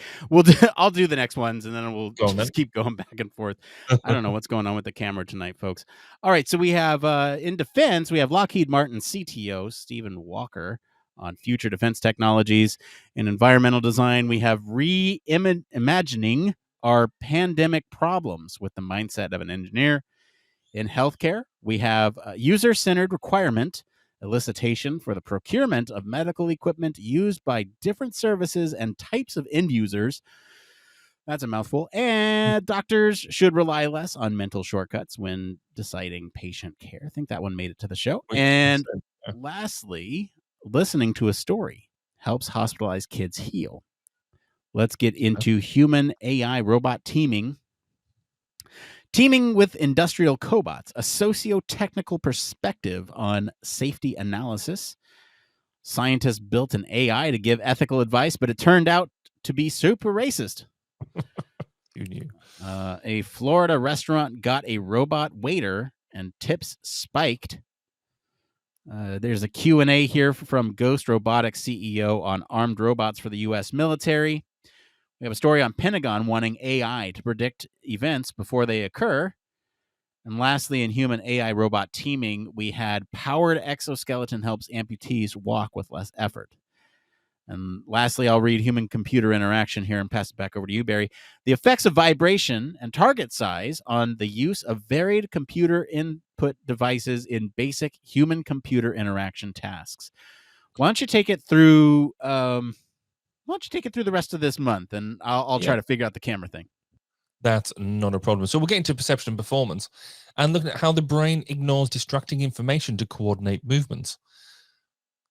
Speaker 1: I'll do the next ones, and then we'll just keep going back and forth. I don't know what's going on with the camera tonight, folks. All right, so we have in defense, we have Lockheed Martin CTO Stephen Walker on future defense technologies. In environmental design, we have reimagining our pandemic problems with the mindset of an engineer. In healthcare, we have user-centered requirement elicitation for the procurement of medical equipment used by different services and types of end users. That's a mouthful. And doctors should rely less on mental shortcuts when deciding patient care. I think that one made it to the show. And lastly, listening to a story helps hospitalized kids heal. Let's get into human AI robot teaming. Teaming with industrial cobots, a socio-technical perspective on safety analysis. Scientists built an AI to give ethical advice, but it turned out to be super racist.
Speaker 2: Who knew?
Speaker 1: A Florida restaurant got a robot waiter and tips spiked. There's a Q&A here from Ghost Robotics CEO on armed robots for the U.S. military. We have a story on Pentagon wanting AI to predict events before they occur. And lastly, in human AI robot teaming, we had powered exoskeleton helps amputees walk with less effort. And lastly, I'll read human-computer interaction here and pass it back over to you, Barry. The effects of vibration and target size on the use of varied computer input devices in basic human-computer interaction tasks. Why don't you take it through? Why don't you take it through the rest of this month, and I'll try to figure out the camera thing.
Speaker 2: That's not a problem. So we'll get into perception and performance and looking at how the brain ignores distracting information to coordinate movements.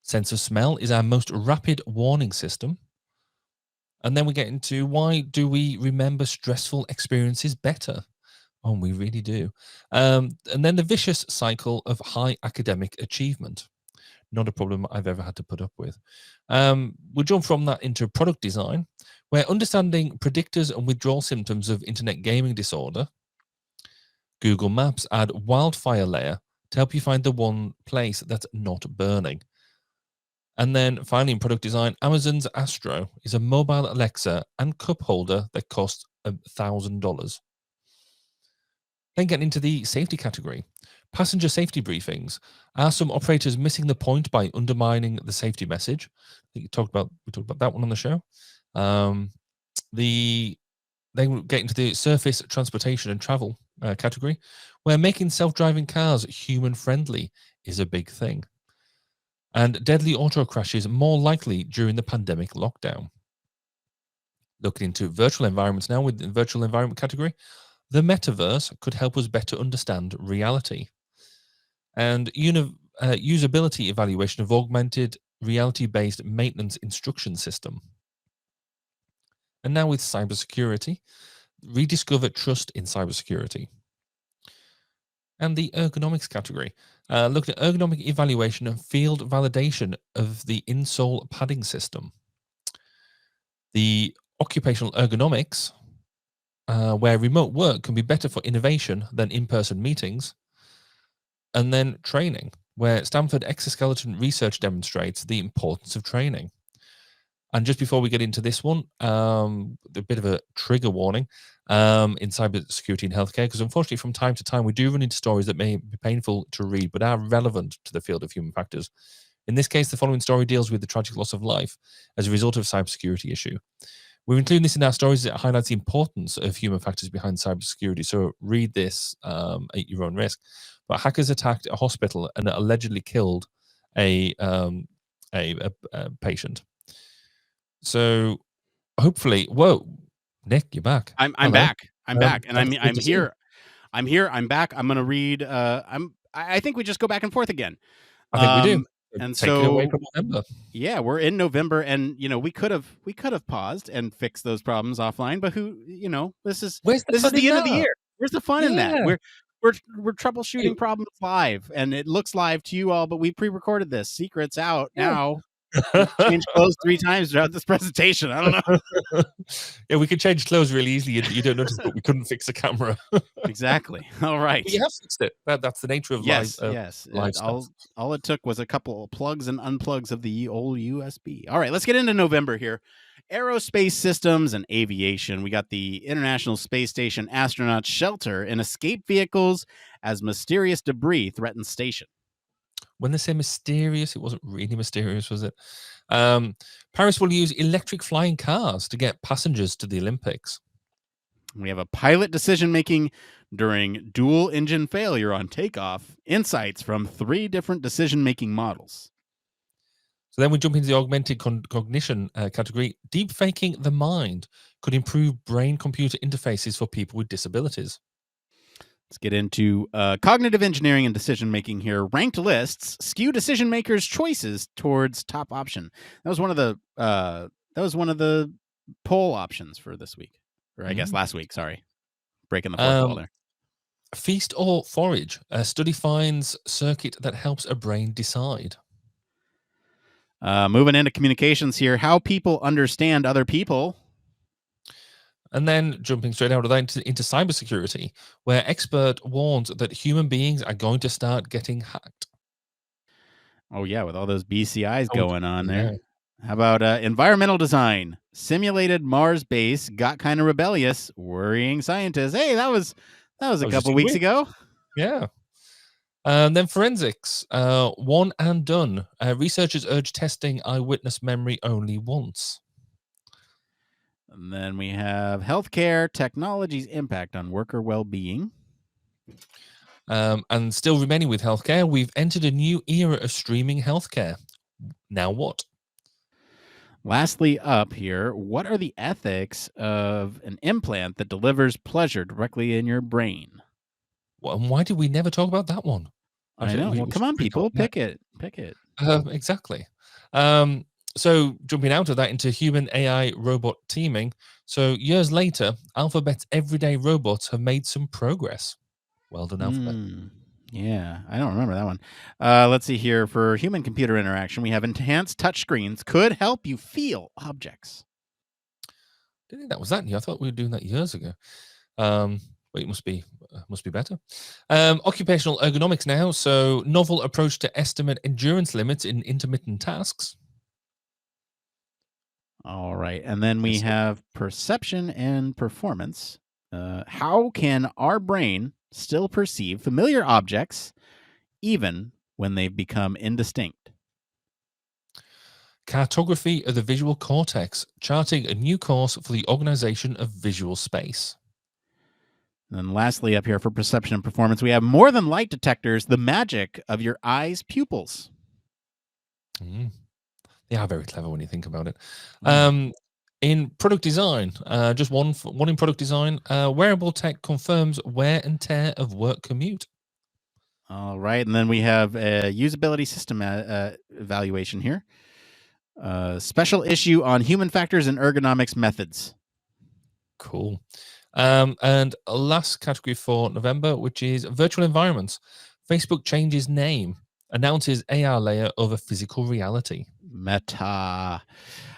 Speaker 2: Sense of smell is our most rapid warning system. And then we get into why do we remember stressful experiences better? Oh, we really do. And then the vicious cycle of high academic achievement. Not a problem I've ever had to put up with. We'll jump from that into product design, where understanding predictors and withdrawal symptoms of internet gaming disorder. Google Maps add wildfire layer to help you find the one place that's not burning. And then finally in product design, Amazon's Astro is a mobile Alexa and cup holder that costs $1,000. Then getting into the safety category. Passenger safety briefings. Are some operators missing the point by undermining the safety message? I think we talked about that one on the show. Then we get into the surface transportation and travel category, where making self-driving cars human-friendly is a big thing. And deadly auto crashes more likely during the pandemic lockdown. Looking into virtual environments now with the virtual environment category, the metaverse could help us better understand reality. And usability evaluation of augmented reality-based maintenance instruction system. And now with cybersecurity, rediscover trust in cybersecurity. And the ergonomics category, looking at ergonomic evaluation and field validation of the insole padding system. The occupational ergonomics, where remote work can be better for innovation than in-person meetings. And then training, where Stanford exoskeleton research demonstrates the importance of training. And just before we get into this one, a bit of a trigger warning in cybersecurity and healthcare, because unfortunately from time to time we do run into stories that may be painful to read, but are relevant to the field of human factors. In this case, the following story deals with the tragic loss of life as a result of a cybersecurity issue. We're including this in our stories that highlights the importance of human factors behind cybersecurity, so read this at your own risk. But hackers attacked a hospital and allegedly killed a patient. So hopefully, whoa, Nick, you're back.
Speaker 1: I'm back. I'm back, and I'm here. I'm here. I'm back. I'm going to read. I think we just go back and forth again.
Speaker 2: I think we do.
Speaker 1: And
Speaker 2: take it away from November.
Speaker 1: Yeah, we're in November, and we could have paused and fixed those problems offline. But this is the end of the year. Where's the fun in that? We're troubleshooting problems live, and it looks live to you all, but we pre-recorded this. Secret's out now. Change clothes 3 times throughout this presentation. I don't know.
Speaker 2: Yeah, we could change clothes really easily. You don't notice, but we couldn't fix the camera.
Speaker 1: Exactly. All right.
Speaker 2: But you have fixed it. That's the nature of live stuff.
Speaker 1: All it took was a couple of plugs and unplugs of the old USB. All right, let's get into November here. Aerospace systems and aviation. We got the International Space Station astronauts shelter in escape vehicles as mysterious debris threatens station.
Speaker 2: When they say mysterious, it wasn't really mysterious, was it? Paris will use electric flying cars to get passengers to the Olympics.
Speaker 1: We have a pilot decision-making during dual engine failure on takeoff. Insights from 3 different decision-making models.
Speaker 2: So then we jump into the augmented cognition category. Deep faking the mind could improve brain-computer interfaces for people with disabilities.
Speaker 1: Let's get into cognitive engineering and decision making here. Ranked lists skew decision makers' choices towards top option. That was one of the poll options for this week, or I guess last week. Sorry, breaking the fourth wall there.
Speaker 2: Feast or forage? A study finds circuit that helps a brain decide.
Speaker 1: Moving into communications here, how people understand other people.
Speaker 2: And then jumping straight out of that into cybersecurity, where expert warns that human beings are going to start getting hacked.
Speaker 1: Oh, yeah, with all those BCIs
Speaker 2: Oh,
Speaker 1: going on there.
Speaker 2: yeah.
Speaker 1: How about environmental design? Simulated Mars base got kind of rebellious, worrying scientists. Hey, that was a couple weeks ago.
Speaker 2: Yeah. Then forensics, one and done. Researchers urge testing eyewitness memory only once.
Speaker 1: And then we have healthcare, technology's impact on worker well-being.
Speaker 2: And still remaining with healthcare, we've entered a new era of streaming healthcare. Now what?
Speaker 1: Lastly, up here, what are the ethics of an implant that delivers pleasure directly in your brain?
Speaker 2: Well, and why did we never talk about that one?
Speaker 1: I know. Well, come on, people, pick it.
Speaker 2: Exactly. So jumping out of that into human AI robot teaming. So years later, Alphabet's everyday robots have made some progress. Well done, Alphabet.
Speaker 1: Yeah, I don't remember that one. Let's see here. For human computer interaction, we have enhanced touchscreens could help you feel objects.
Speaker 2: Didn't think that was that new. I thought we were doing that years ago. But it must be better. Occupational ergonomics now. So novel approach to estimate endurance limits in intermittent tasks.
Speaker 1: All right. And then we have perception and performance. How can our brain still perceive familiar objects even when they've become indistinct?
Speaker 2: Cartography of the visual cortex, charting a new course for the organization of visual space.
Speaker 1: And then lastly, up here for perception and performance, we have more than light detectors, the magic of your eye's pupils.
Speaker 2: They are very clever when you think about it. In product design, just one in product design, wearable tech confirms wear and tear of work commute.
Speaker 1: All right. And then we have a usability system evaluation here. Special issue on human factors and ergonomics methods.
Speaker 2: Cool. And last category for November, which is virtual environments. Facebook changes name, announces AR layer over physical reality.
Speaker 1: Meta.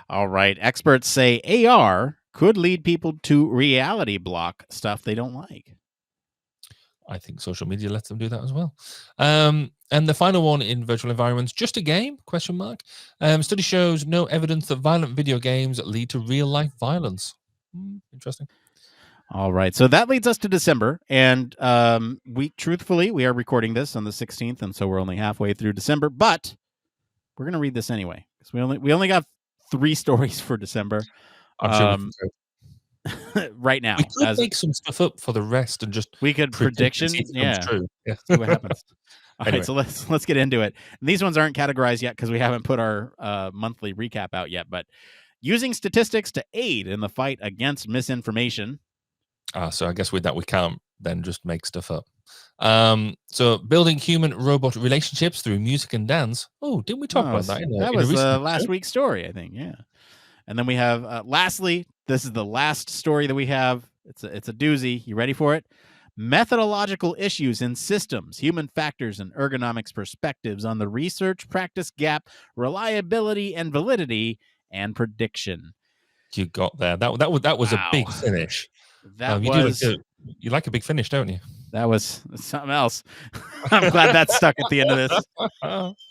Speaker 1: All right. Experts say AR could lead people to reality block stuff they don't like.
Speaker 2: I think social media lets them do that as well. And the final one in virtual environments, just a game, ? Study shows no evidence that violent video games lead to real life violence. Interesting.
Speaker 1: All right. So that leads us to December. And we are recording this on the 16th. And so we're only halfway through December. But we're going to read this anyway. Because we only got 3 stories for December.
Speaker 2: I'm sure
Speaker 1: right now.
Speaker 2: We could make some stuff up for the rest and just
Speaker 1: we could prediction. Yeah.
Speaker 2: True. Yeah.
Speaker 1: See what happens. All right, so let's get into it. And these ones aren't categorized yet because we haven't put our monthly recap out yet. But using statistics to aid in the fight against misinformation.
Speaker 2: So I guess with that we can't then just make stuff up. So building human-robot relationships through music and dance. Oh, didn't we talk about that?
Speaker 1: That was last week's story, I think. Yeah. And then we have, lastly, this is the last story that we have. It's a doozy. You ready for it? Methodological issues in systems, human factors, and ergonomics perspectives on the research practice gap, reliability and validity, and prediction.
Speaker 2: You got there. That was a big finish. You like a big finish, don't you?
Speaker 1: That was something else. I'm glad that stuck at the end of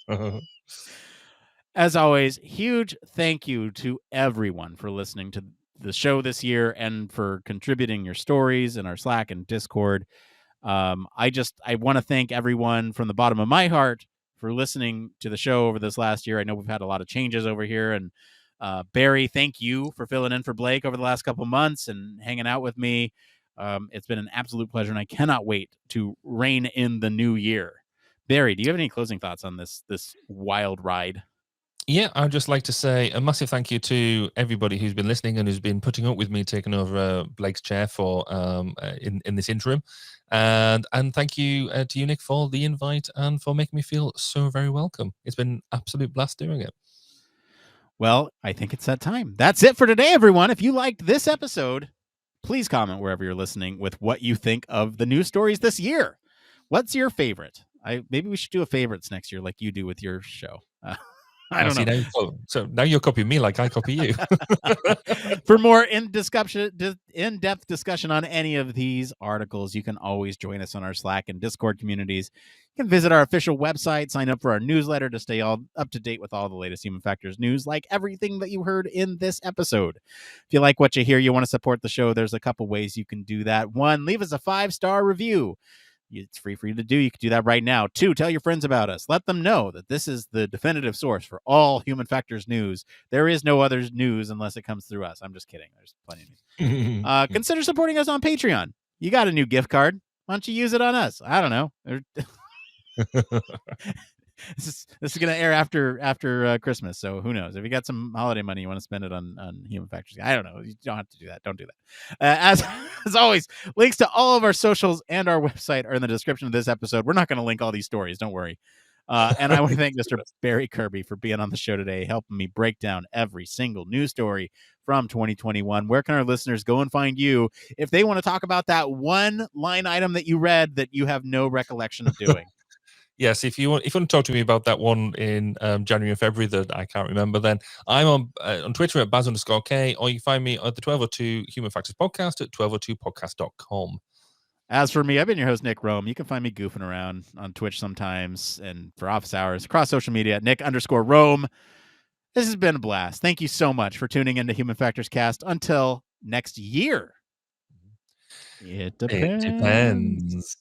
Speaker 1: this. As always, huge thank you to everyone for listening to the show this year and for contributing your stories in our Slack and Discord. I want to thank everyone from the bottom of my heart for listening to the show over this last year. I know we've had a lot of changes over here, and Barry, thank you for filling in for Blake over the last couple months and hanging out with me. It's been an absolute pleasure, and I cannot wait to reign in the new year. Barry, do you have any closing thoughts on this wild ride?
Speaker 2: Yeah, I'd just like to say a massive thank you to everybody who's been listening and who's been putting up with me taking over Blake's chair for in this interim, and thank you to you, Nick, for the invite and for making me feel so very welcome. It's been an absolute blast doing it.
Speaker 1: Well, I think it's that time. That's it for today, everyone. If you liked this episode, please comment wherever you're listening with what you think of the news stories this year. What's your favorite? Maybe we should do a favorites next year, like you do with your show. I don't know.
Speaker 2: So now you're copying me like I copy you.
Speaker 1: For more in-depth discussion on any of these articles, you can always join us on our Slack and Discord communities. You can visit our official website, sign up for our newsletter to stay all up to date with all the latest Human Factors news, like everything that you heard in this episode. If you like what you hear, you want to support the show, there's a couple ways you can do that. 1, leave us a 5-star review. It's free for you to do. You can do that right now. 2, tell your friends about us. Let them know that this is the definitive source for all Human Factors news. There is no other news unless it comes through us. I'm just kidding. There's plenty of news. Consider supporting us on Patreon. You got a new gift card. Why don't you use it on us? I don't know. This is going to air after Christmas, so who knows? If you got some holiday money, you want to spend it on Human Factors. I don't know. You don't have to do that. Don't do that. As always, links to all of our socials and our website are in the description of this episode. We're not going to link all these stories. Don't worry. And I want to thank Mr. Barry Kirby for being on the show today, helping me break down every single news story from 2021. Where can our listeners go and find you if they want to talk about that one line item that you read that you have no recollection of doing?
Speaker 2: Yes, if you want to talk to me about that one in January and February that I can't remember, then I'm on Twitter at Baz_K, or you can find me at the 1202 Human Factors Podcast at 1202podcast.com.
Speaker 1: As for me, I've been your host, Nick Roome. You can find me goofing around on Twitch sometimes and for office hours across social media at Nick_Roome. This has been a blast. Thank you so much for tuning into Human Factors Cast. Until next year. It depends.